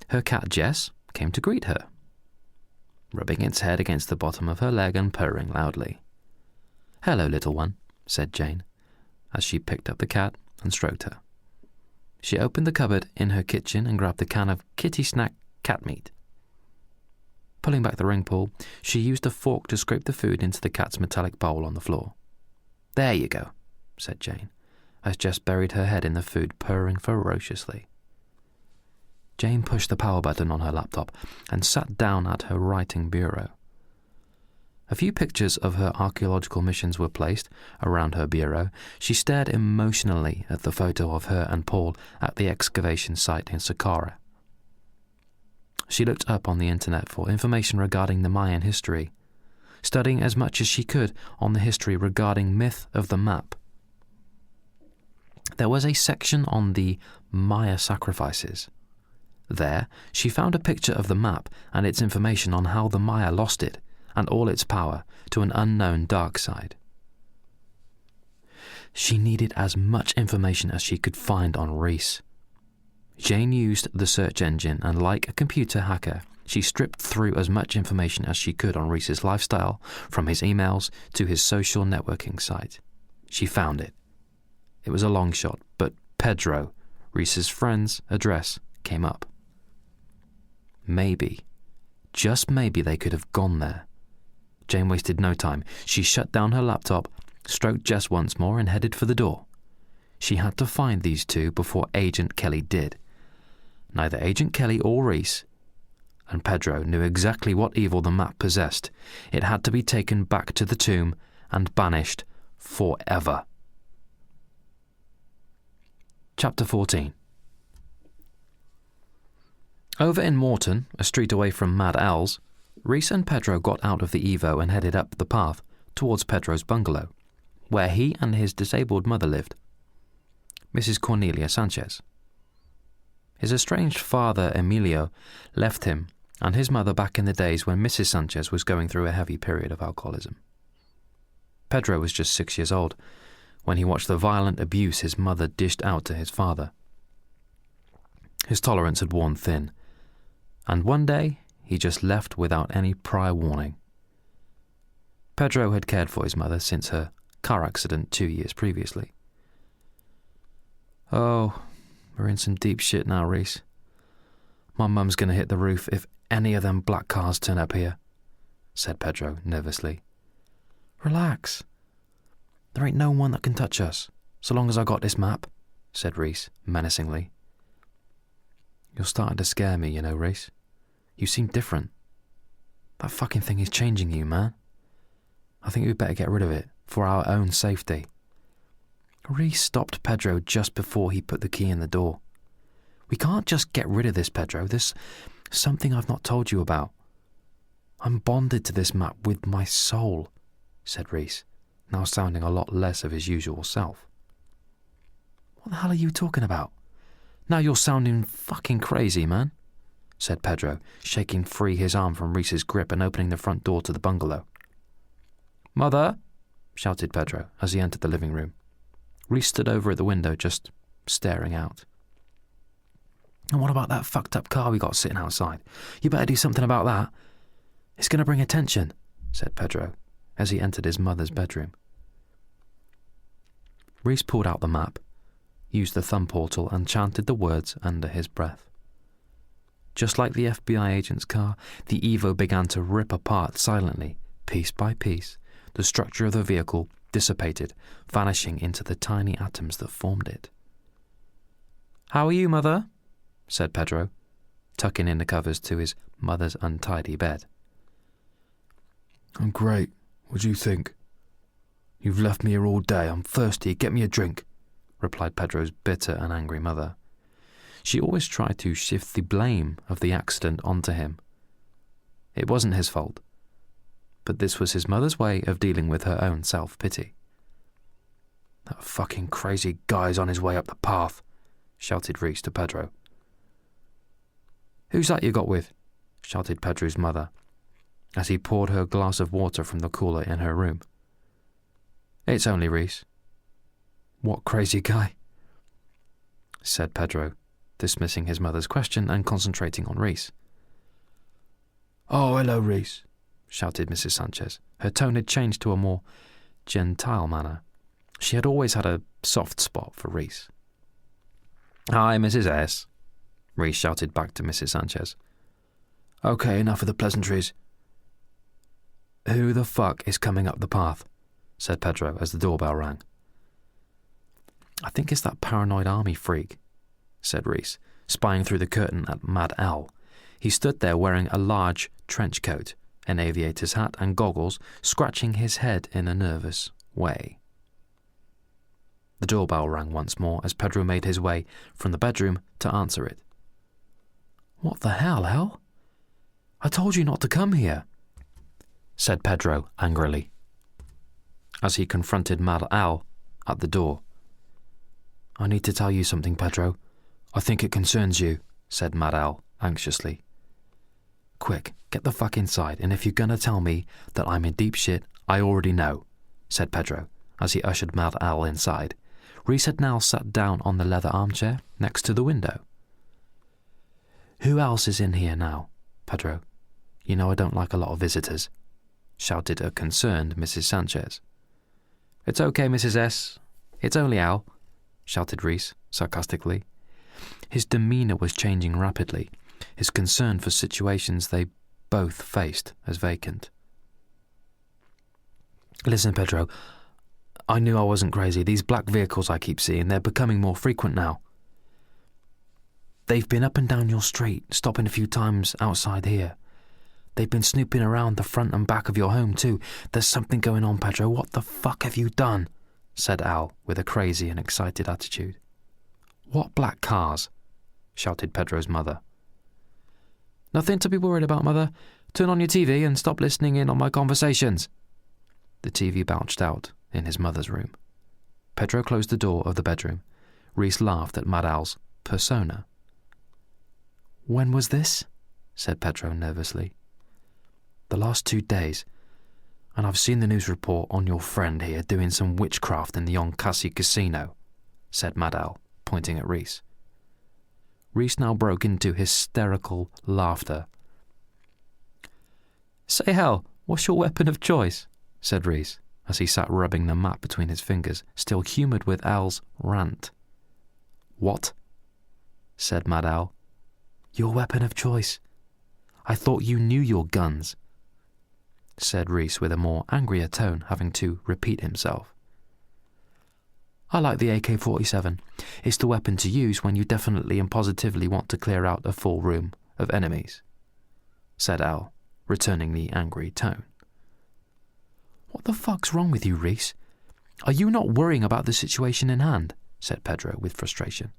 Her cat Jess came to greet her, rubbing its head against the bottom of her leg and purring loudly. "Hello, little one," said Jane, as she picked up the cat and stroked her. She opened the cupboard in her kitchen and grabbed a can of kitty snack cat meat. Pulling back the ring pull, she used a fork to scrape the food into the cat's metallic bowl on the floor. "There you go," said Jane, as Jess buried her head in the food, purring ferociously. Jane pushed the power button on her laptop and sat down at her writing bureau. A few pictures of her archaeological missions were placed around her bureau. She stared emotionally at the photo of her and Paul at the excavation site in Saqqara. She looked up on the internet for information regarding the Mayan history, studying as much as she could on the history regarding myth of the map. There was a section on the Maya sacrifices. There, she found a picture of the map and its information on how the Maya lost it and all its power to an unknown dark side. She needed as much information as she could find on Reese. Jane used the search engine and, like a computer hacker, she stripped through as much information as she could on Reese's lifestyle, from his emails to his social networking site. She found it. It was a long shot, but Pedro, Reese's friend's address, came up. Maybe, just maybe, they could have gone there. Jane wasted no time. She shut down her laptop, stroked Jess once more, and headed for the door. She had to find these two before Agent Kelly did. Neither Agent Kelly or Reese and Pedro knew exactly what evil the map possessed. It had to be taken back to the tomb and banished forever. Chapter 14. Over in Morton, a street away from Mad Al's, Reese and Pedro got out of the Evo and headed up the path towards Pedro's bungalow, where he and his disabled mother lived, Mrs. Cornelia Sanchez. His estranged father, Emilio, left him and his mother back in the days when Mrs. Sanchez was going through a heavy period of alcoholism. Pedro was just 6 years old when he watched the violent abuse his mother dished out to his father. His tolerance had worn thin, And one day, he just left without any prior warning. Pedro had cared for his mother since her car accident 2 years previously. "Oh, we're in some deep shit now, Reese. My mum's going to hit the roof if any of them black cars turn up here," said Pedro nervously. "Relax. There ain't no one that can touch us, so long as I got this map," said Reese menacingly. "You're starting to scare me, you know, Reese. You seem different. That fucking thing is changing you, man. I think we'd better get rid of it, for our own safety." Reese stopped Pedro just before he put the key in the door. "We can't just get rid of this, Pedro. There's something I've not told you about. I'm bonded to this map with my soul," said Reese, now sounding a lot less of his usual self. "What the hell are you talking about? Now you're sounding fucking crazy, man," said Pedro, shaking free his arm from Reese's grip and opening the front door to the bungalow. "Mother!" shouted Pedro as he entered the living room. Reese stood over at the window, just staring out. "And what about that fucked up car we got sitting outside? You better do something about that. It's going to bring attention," said Pedro as he entered his mother's bedroom. Reese pulled out the map, used the thumb portal and chanted the words under his breath. Just like the FBI agent's car, the Evo began to rip apart silently, piece by piece. The structure of the vehicle dissipated, vanishing into the tiny atoms that formed it. "How are you, Mother?" said Pedro, tucking in the covers to his mother's untidy bed. "I'm great. What do you think? You've left me here all day. I'm thirsty. Get me a drink," replied Pedro's bitter and angry mother. She always tried to shift the blame of the accident onto him. It wasn't his fault, but this was his mother's way of dealing with her own self-pity. "That fucking crazy guy's on his way up the path," shouted Reese to Pedro. "Who's that you got with?" shouted Pedro's mother, as he poured her a glass of water from the cooler in her room. "It's only Reese." "What crazy guy?" said Pedro, dismissing his mother's question and concentrating on Reese. "Oh, hello, Reese," shouted Mrs. Sanchez. Her tone had changed to a more gentile manner. She had always had a soft spot for Reese. "Hi, Mrs. S," Reese shouted back to Mrs. Sanchez. "Okay, enough of the pleasantries." "Who the fuck is coming up the path?" said Pedro as the doorbell rang. "I think it's that paranoid army freak," said Reese, spying through the curtain at Mad Al. He stood there wearing a large trench coat, an aviator's hat and goggles, scratching his head in a nervous way. The doorbell rang once more as Pedro made his way from the bedroom to answer it. "What the hell? I told you not to come here," said Pedro angrily, as he confronted Mad Al at the door. "I need to tell you something, Pedro. I think it concerns you," said Mad Al anxiously. "Quick, get the fuck inside, and if you're gonna tell me that I'm in deep shit, I already know," said Pedro as he ushered Mad Al inside. Reese had now sat down on the leather armchair next to the window. "Who else is in here now, Pedro? You know I don't like a lot of visitors," shouted a concerned Mrs. Sanchez. "It's okay, Mrs. S. It's only Al," shouted Reese sarcastically. His demeanor was changing rapidly, his concern for situations they both faced as vacant. "Listen, Pedro, I knew I wasn't crazy. These black vehicles I keep seeing, they're becoming more frequent now. They've been up and down your street, stopping a few times outside here. They've been snooping around the front and back of your home too. There's something going on, Pedro. What the fuck have you done?" said Al with a crazy and excited attitude. "What black cars?" shouted Pedro's mother. "Nothing to be worried about, Mother. Turn on your TV and stop listening in on my conversations." The TV bounced out in his mother's room. Pedro closed the door of the bedroom. Reese laughed at Mad Al's persona. "When was this?" said Pedro nervously. "The last 2 days, and I've seen the news report on your friend here doing some witchcraft in the Yoncassi casino," said Mad Al, pointing at Reese. Reese now broke into hysterical laughter. "Say, Hal, what's your weapon of choice?" said Reese, as he sat rubbing the map between his fingers, still humoured with Al's rant. "What?" said Mad Al. "Your weapon of choice. I thought you knew your guns," said Reese with a more angrier tone, having to repeat himself. "I like the AK-47. It's the weapon to use when you definitely and positively want to clear out a full room of enemies," said Al, returning the angry tone. "What the fuck's wrong with you, Reese? Are you not worrying about the situation in hand?" said Pedro with frustration.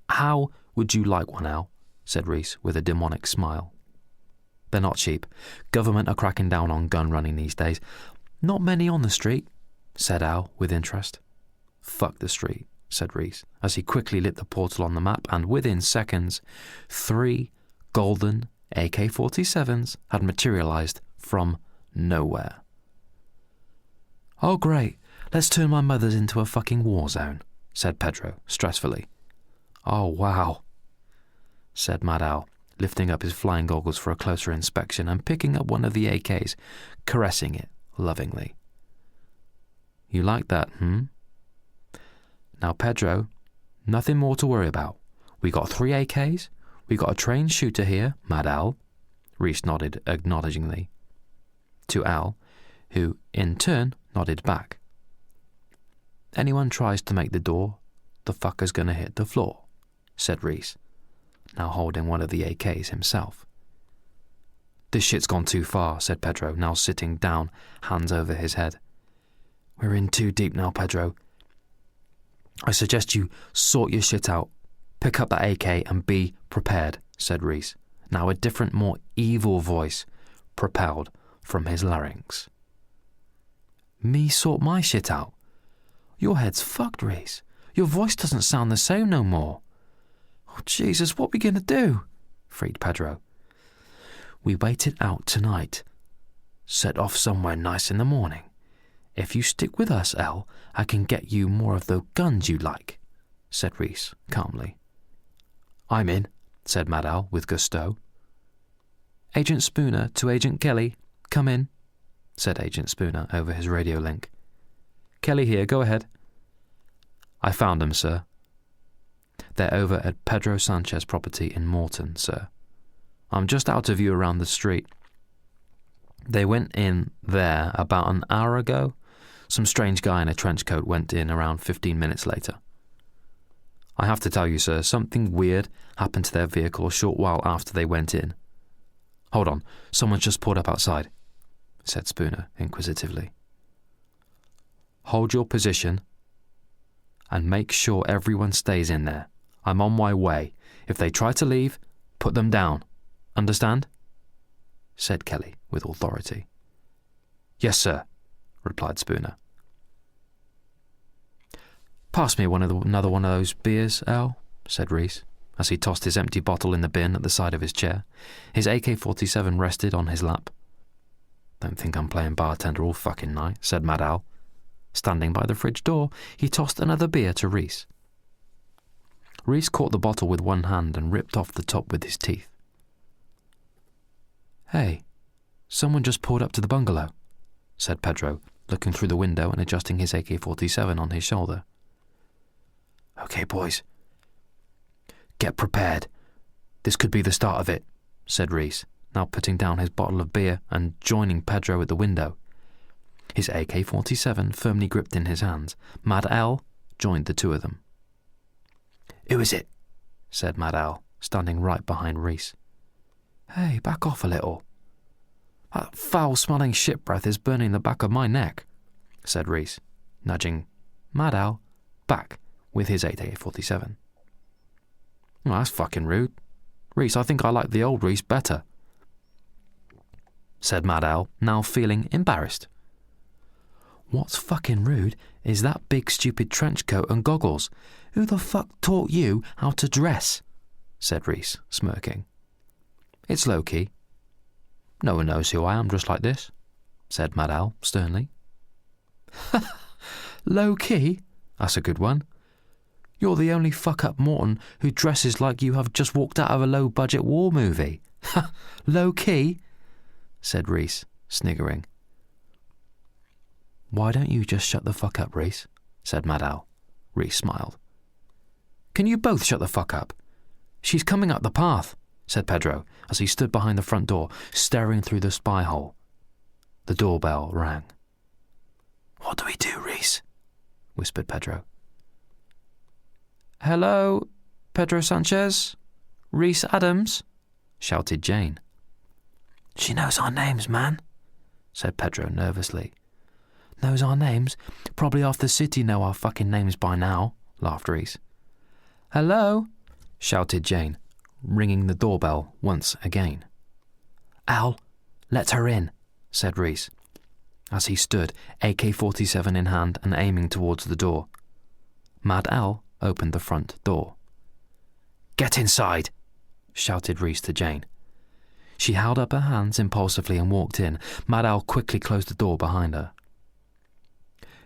"How would you like one, Al?" said Reese with a demonic smile. "They're not cheap. Government are cracking down on gun running these days. Not many on the street," said Al with interest. "Fuck the street," said Reese, as he quickly lit the portal on the map, and within seconds, 3 golden AK-47s had materialized from nowhere. "Oh great, let's turn my mother's into a fucking war zone," said Pedro stressfully. "Oh wow," said Mad Al, lifting up his flying goggles for a closer inspection and picking up one of the AKs, caressing it lovingly. "You like that, Now, Pedro, nothing more to worry about. We got 3 AKs, we got a trained shooter here, Mad Al." Reese nodded acknowledgingly to Al, who in turn nodded back. "Anyone tries to make the door, the fucker's gonna hit the floor," said Reese, now holding one of the AKs himself. "This shit's gone too far," said Pedro, now sitting down, hands over his head. "We're in too deep now, Pedro. I suggest you sort your shit out. Pick up that AK and be prepared," said Reese, now a different, more evil voice propelled from his larynx. "Me sort my shit out? Your head's fucked, Reese. Your voice doesn't sound the same no more." "Oh, Jesus, what we gonna do?" freaked Pedro. "We wait it out tonight. Set off somewhere nice in the morning. If you stick with us, El, I can get you more of the guns you like," said Reese calmly. "I'm in," said Mad Al with gusto. "Agent Spooner to Agent Kelly, come in," said Agent Spooner over his radio link. "Kelly here, go ahead." "I found them, sir. They're over at Pedro Sanchez property in Morton, sir. I'm just out of view around the street. They went in there about an hour ago. Some strange guy in a trench coat went in around 15 minutes later. I have to tell you, sir, something weird happened to their vehicle a short while after they went in." "Hold on, someone's just pulled up outside," said Spooner inquisitively. "Hold your position and make sure everyone stays in there. I'm on my way. If they try to leave, put them down. Understand?" said Kelly with authority. "Yes, sir," replied Spooner. "Pass me another one of those beers, Al," said Reese, as he tossed his empty bottle in the bin at the side of his chair. His AK-47 rested on his lap. "Don't think I'm playing bartender all fucking night," said Mad Al. Standing by the fridge door, he tossed another beer to Reese. Reese caught the bottle with one hand and ripped off the top with his teeth. "Hey, someone just pulled up to the bungalow," said Pedro, looking through the window and adjusting his AK-47 on his shoulder. "Okay, boys. Get prepared. This could be the start of it," said Reese, now putting down his bottle of beer and joining Pedro at the window. His AK-47 firmly gripped in his hands, Mad Al joined the two of them. "Who is it?" said Mad Al, standing right behind Reese. "Hey, back off a little. That foul-smelling shit breath is burning the back of my neck," said Reese, nudging Mad Al back with his AK-47. "Well, that's fucking rude. Reese, I think I like the old Reese better," said Mad Al, now feeling embarrassed. "What's fucking rude is that big stupid trench coat and goggles. Who the fuck taught you how to dress?" said Reese, smirking. "It's low-key. No one knows who I am just like this," said Mad Al sternly. "Low-key? That's a good one. You're the only fuck-up Morton who dresses like you have just walked out of a low-budget war movie. Ha! Low-key, said Reese, sniggering. Why don't you just shut the fuck up, Reese? Said Mad Al. Reese smiled. Can you both shut the fuck up? She's coming up the path, said Pedro, as he stood behind the front door, staring through the spy hole. The doorbell rang. What do we do, Reese? Whispered Pedro. Hello, Pedro Sanchez? Reese Adams? Shouted Jane. She knows our names, man, said Pedro nervously. Knows our names? Probably half the city know our fucking names by now, laughed Reese. Hello? Shouted Jane, ringing the doorbell once again. Al, let her in, said Reese, as he stood, AK-47 in hand and aiming towards the door. Mad Al opened the front door. Get inside, shouted Reese to Jane. She held up her hands impulsively and walked in. Mad Al quickly closed the door behind her.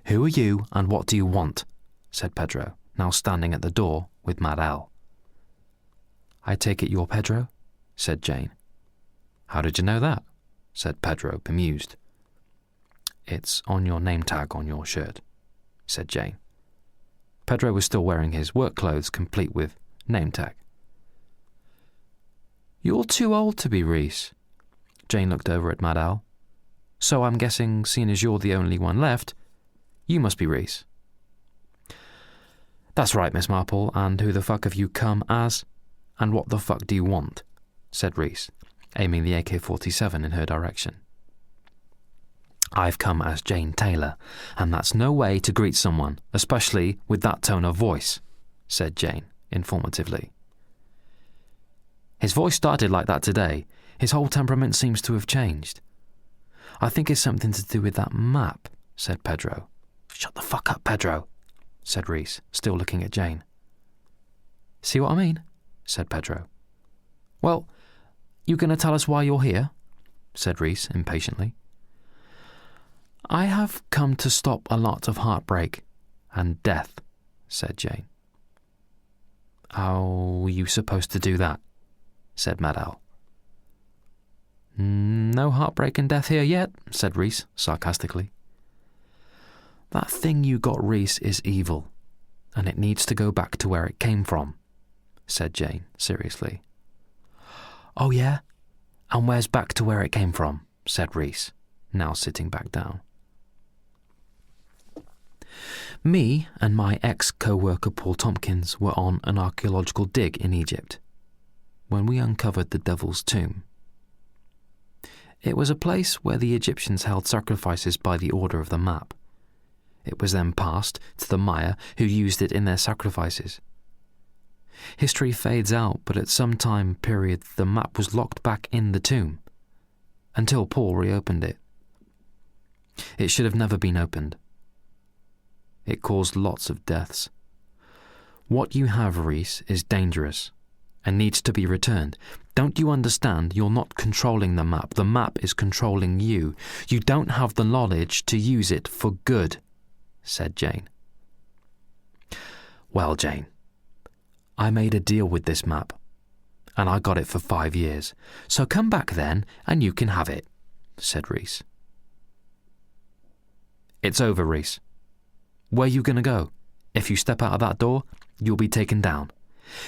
Who are you and what do you want? Said Pedro, now standing at the door with Mad Al. I take it you're Pedro? Said Jane. How did you know that? Said Pedro, bemused. It's on your name tag on your shirt, said Jane. Pedro was still wearing his work clothes, complete with name tag. You're too old to be Reese. Jane looked over at Mad Al. So I'm guessing, seeing as you're the only one left, you must be Reese. That's right, Miss Marple, and who the fuck have you come as? And what the fuck do you want? Said Reese, aiming the AK-47 in her direction. I've come as Jane Taylor, and that's no way to greet someone, especially with that tone of voice, said Jane, informatively. His voice started like that today. His whole temperament seems to have changed. I think it's something to do with that map, said Pedro. Shut the fuck up, Pedro, said Reese, still looking at Jane. See what I mean? Said Pedro. Well, you going to tell us why you're here? Said Reese impatiently. I have come to stop a lot of heartbreak and death, said Jane. How are you supposed to do that? Said Mad Al. No heartbreak and death here yet, said Reese sarcastically. That thing you got, Reese, is evil, and it needs to go back to where it came from, said Jane seriously. Oh yeah? And where's back to where it came from? Said Reese, now sitting back down. Me and my ex-co-worker Paul Tompkins were on an archaeological dig in Egypt when we uncovered the Devil's Tomb. It was a place where the Egyptians held sacrifices by the order of the map. It was then passed to the Maya, who used it in their sacrifices. History fades out, but at some time period the map was locked back in the tomb, until Paul reopened it. It should have never been opened. It caused lots of deaths. What you have, Reese, is dangerous and needs to be returned. Don't you understand? You're not controlling the map is controlling you. You don't have the knowledge to use it for good, said Jane. Well, Jane, I made a deal with this map, and I got it for 5 years, so come back then and you can have it, said Reese. It's over, Reese. Where you gonna go? If you step out of that door, you'll be taken down.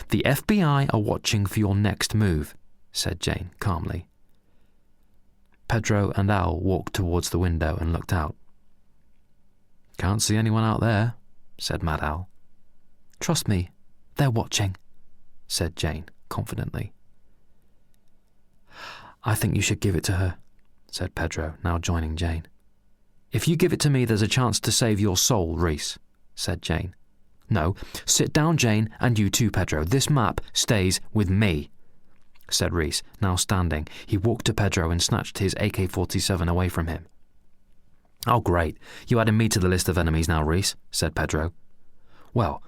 The FBI are watching for your next move, said Jane calmly. Pedro and Al walked towards the window and looked out. Can't see anyone out there, said Mad Al. Trust me, they're watching, said Jane confidently. I think you should give it to her, said Pedro, now joining Jane. If you give it to me, there's a chance to save your soul, Reese, said Jane. No, sit down, Jane, and you too, Pedro. This map stays with me, said Reese, now standing. He walked to Pedro and snatched his AK-47 away from him. Oh, great. You added me to the list of enemies now, Reese, said Pedro. Well,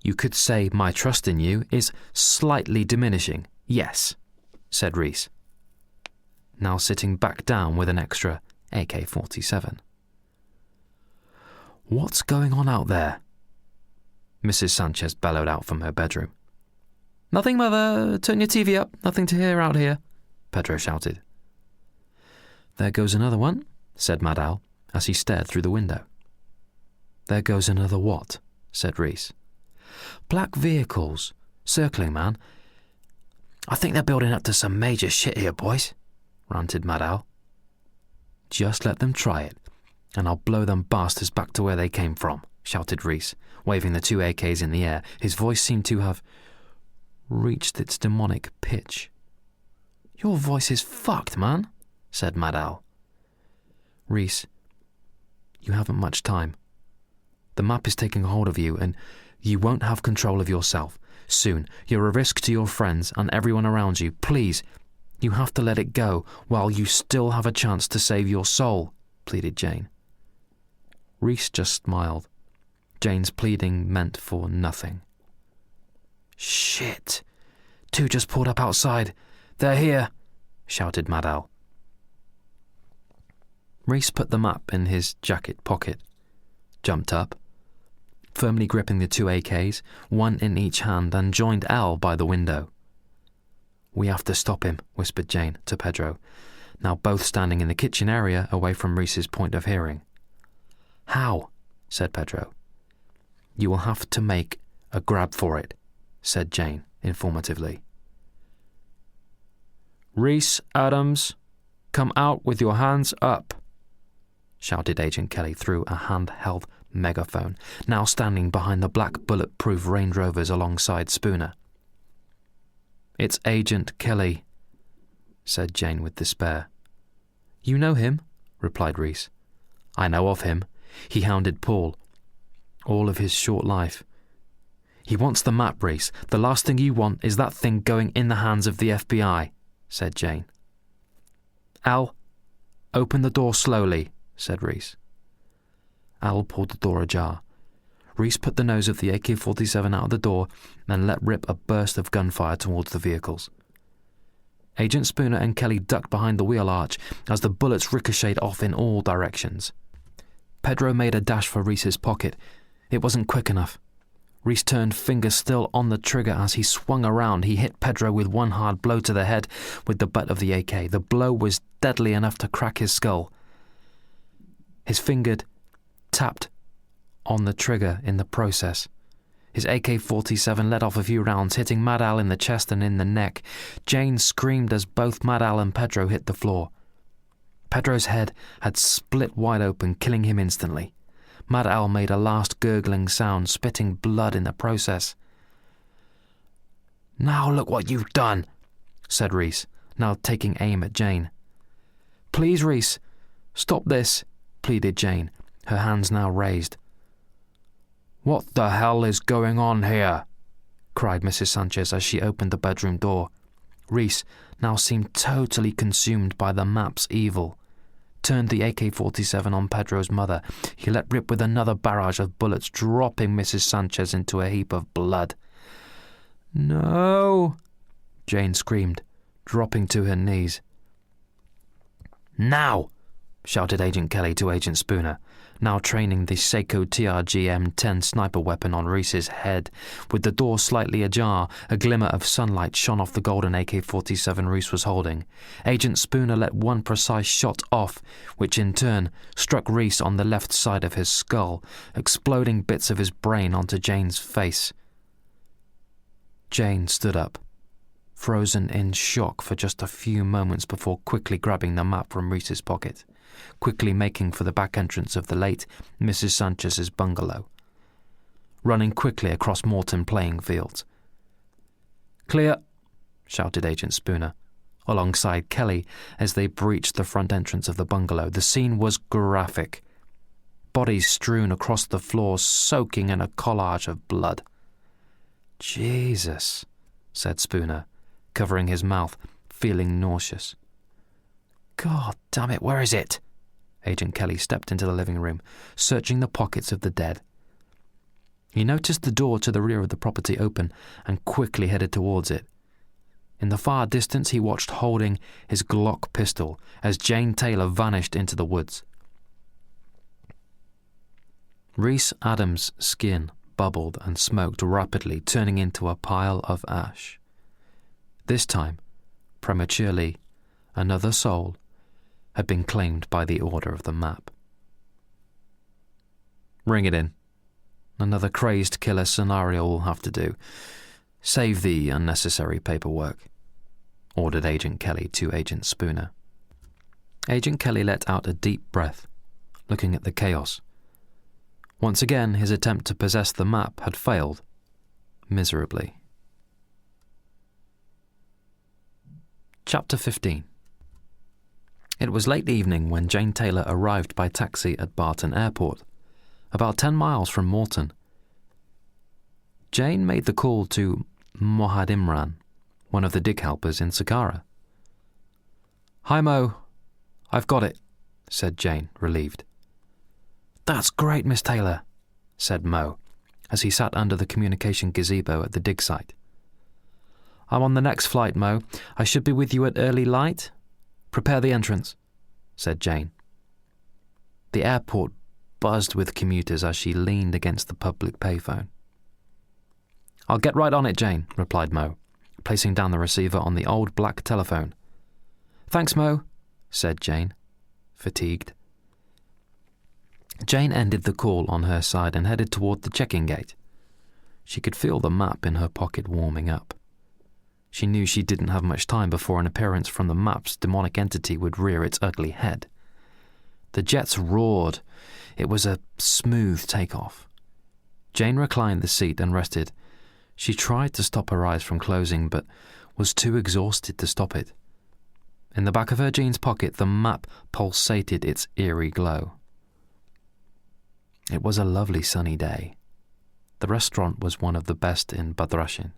you could say my trust in you is slightly diminishing. Yes, said Reese, now sitting back down with an extra AK-47. What's going on out there? Mrs. Sanchez bellowed out from her bedroom. "Nothing, Mother. Turn your TV up. Nothing to hear out here," Pedro shouted. "There goes another one," said Madal, as he stared through the window. "There goes another what?" said Reese. "Black vehicles. Circling, man. I think they're building up to some major shit here, boys," ranted Madal. "Just let them try it, and I'll blow them bastards back to where they came from," shouted Reese, waving the 2 AKs in the air. His voice seemed to have reached its demonic pitch. "Your voice is fucked, man," said Madal. "Reese, you haven't much time. The map is taking hold of you, and you won't have control of yourself. Soon, you're a risk to your friends and everyone around you. Please, you have to let it go while you still have a chance to save your soul," pleaded Jane. Reese just smiled. Jane's pleading meant for nothing. "Shit! 2 just pulled up outside. They're here," shouted Madal. Reese put the map in his jacket pocket, jumped up, firmly gripping the 2 AKs, one in each hand, and joined Al by the window. "We have to stop him," whispered Jane to Pedro, now both standing in the kitchen area away from Reese's point of hearing. "How?" said Pedro. "You will have to make a grab for it," said Jane informatively. "Reese Adams, come out with your hands up," shouted Agent Kelly through a handheld megaphone, now standing behind the black bulletproof Range Rovers alongside Spooner. "It's Agent Kelly," said Jane with despair. "You know him?" replied Reese. "I know of him. He hounded Paul all of his short life. He wants the map, Reese. The last thing you want is that thing going in the hands of the FBI," said Jane. "Al, open the door slowly," said Reese. Al pulled the door ajar. Reese put the nose of the AK-47 out of the door and let rip a burst of gunfire towards the vehicles. Agent Spooner and Kelly ducked behind the wheel arch as the bullets ricocheted off in all directions. Pedro made a dash for Reese's pocket. It wasn't quick enough. Reese turned, finger still on the trigger. As he swung around, he hit Pedro with one hard blow to the head with the butt of the AK. The blow was deadly enough to crack his skull. His finger tapped on the trigger in the process. His AK-47 let off a few rounds, hitting Madal in the chest and in the neck. Jane screamed as both Madal and Pedro hit the floor. Pedro's head had split wide open, killing him instantly. Madal made a last gurgling sound, spitting blood in the process. "Now look what you've done," said Reese, now taking aim at Jane. "Please, Reese, stop this," pleaded Jane, her hands now raised. "What the hell is going on here?" cried Mrs. Sanchez as she opened the bedroom door. Reese now seemed totally consumed by the map's evil. Turned the AK-47 on Pedro's mother. He let rip with another barrage of bullets, dropping Mrs. Sanchez into a heap of blood. "No!" Jane screamed, dropping to her knees. "Now!" shouted Agent Kelly to Agent Spooner, now training the Seiko TRG M10 sniper weapon on Reese's head. With the door slightly ajar, a glimmer of sunlight shone off the golden AK-47 Reese was holding. Agent Spooner let one precise shot off, which in turn struck Reese on the left side of his skull, exploding bits of his brain onto Jane's face. Jane stood up, frozen in shock for just a few moments before quickly grabbing the map from Reese's pocket, quickly making for the back entrance of the late Mrs. Sanchez's bungalow, running quickly across Morton playing fields. "Clear," shouted Agent Spooner, alongside Kelly as they breached the front entrance of the bungalow. The scene was graphic. Bodies strewn across the floor, soaking in a collage of blood. "Jesus," said Spooner, covering his mouth, feeling nauseous. "God damn it, where is it?" Agent Kelly stepped into the living room, searching the pockets of the dead. He noticed the door to the rear of the property open and quickly headed towards it. In the far distance, he watched holding his Glock pistol as Jane Taylor vanished into the woods. Reese Adams' skin bubbled and smoked rapidly, turning into a pile of ash. This time, prematurely, another soul had been claimed by the order of the map. "Ring it in. Another crazed killer scenario will have to do. Save the unnecessary paperwork," ordered Agent Kelly to Agent Spooner. Agent Kelly let out a deep breath, looking at the chaos. Once again, his attempt to possess the map had failed, miserably. Chapter 15. It was late evening when Jane Taylor arrived by taxi at Barton Airport, about 10 miles from Morton. Jane made the call to Mohad Imran, one of the dig helpers in Saqqara. "Hi, Mo. I've got it," said Jane, relieved. "That's great, Miss Taylor," said Mo, as he sat under the communication gazebo at the dig site. "I'm on the next flight, Mo. I should be with you at early light. Prepare the entrance," said Jane. The airport buzzed with commuters as she leaned against the public payphone. "I'll get right on it, Jane," replied Mo, placing down the receiver on the old black telephone. "Thanks, Mo," said Jane, fatigued. Jane ended the call on her side and headed toward the check-in gate. She could feel the map in her pocket warming up. She knew she didn't have much time before an appearance from the map's demonic entity would rear its ugly head. The jets roared. It was a smooth takeoff. Jane reclined the seat and rested. She tried to stop her eyes from closing, but was too exhausted to stop it. In the back of her jeans pocket, the map pulsated its eerie glow. It was a lovely sunny day. The restaurant was one of the best in Badrashin.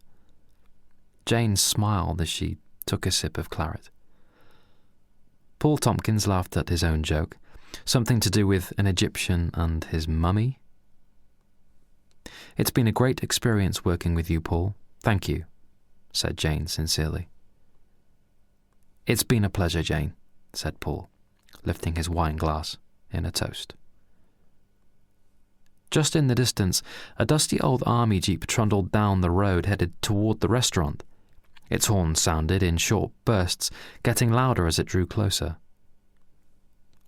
Jane smiled as she took a sip of claret. Paul Tompkins laughed at his own joke, something to do with an Egyptian and his mummy. "It's been a great experience working with you, Paul. Thank you," said Jane sincerely. "It's been a pleasure, Jane," said Paul, lifting his wine glass in a toast. Just in the distance, a dusty old army jeep trundled down the road headed toward the restaurant. Its horn sounded in short bursts, getting louder as it drew closer.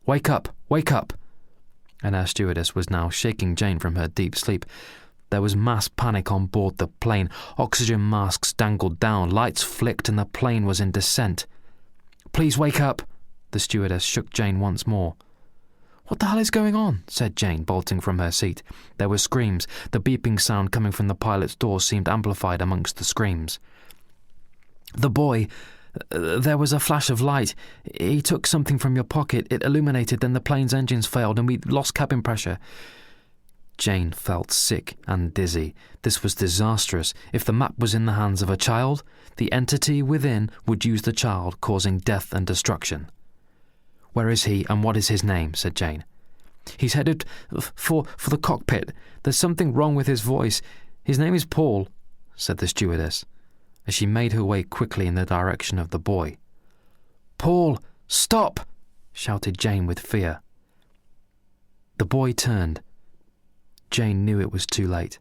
"Wake up! Wake up!" An air stewardess was now shaking Jane from her deep sleep. There was mass panic on board the plane. Oxygen masks dangled down, lights flicked, and the plane was in descent. "Please wake up!" The stewardess shook Jane once more. "What the hell is going on?" said Jane, bolting from her seat. There were screams. The beeping sound coming from the pilot's door seemed amplified amongst the screams. "The boy. There was a flash of light. He took something from your pocket. It illuminated, then the plane's engines failed and we lost cabin pressure." Jane felt sick and dizzy. This was disastrous. If the map was in the hands of a child, the entity within would use the child, causing death and destruction. "Where is he, and what is his name?" said Jane. "He's headed for the cockpit. There's something wrong with his voice. His name is Paul," said the stewardess, as she made her way quickly in the direction of the boy. "Paul, stop!" shouted Jane with fear. The boy turned. Jane knew it was too late.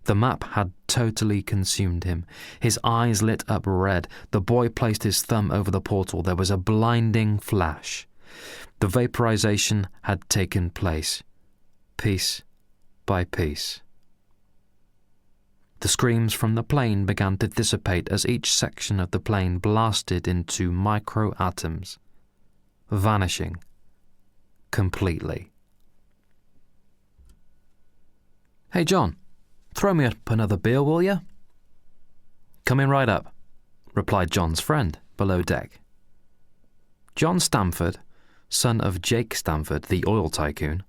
The map had totally consumed him. His eyes lit up red. The boy placed his thumb over the portal. There was a blinding flash. The vaporization had taken place, piece by piece. The screams from the plane began to dissipate as each section of the plane blasted into micro-atoms, vanishing completely. "Hey, John, throw me up another beer, will you?" "Coming right up," replied John's friend below deck. John Stamford, son of Jake Stamford, the oil tycoon,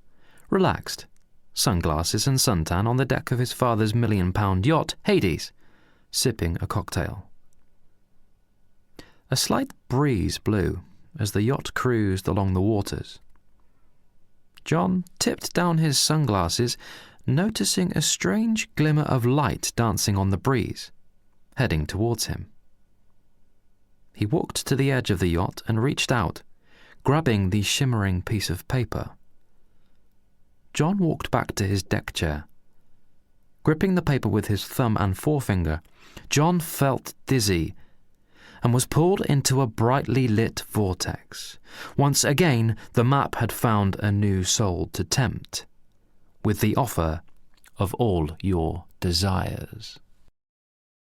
relaxed, sunglasses and suntan, on the deck of his father's £1 million yacht, Hades, sipping a cocktail. A slight breeze blew as the yacht cruised along the waters. John tipped down his sunglasses, noticing a strange glimmer of light dancing on the breeze, heading towards him. He walked to the edge of the yacht and reached out, grabbing the shimmering piece of paper. John walked back to his deck chair, Gripping the paper with his thumb and forefinger, John felt dizzy and was pulled into a brightly lit vortex. Once again, the map had found a new soul to tempt, with the offer of all your desires.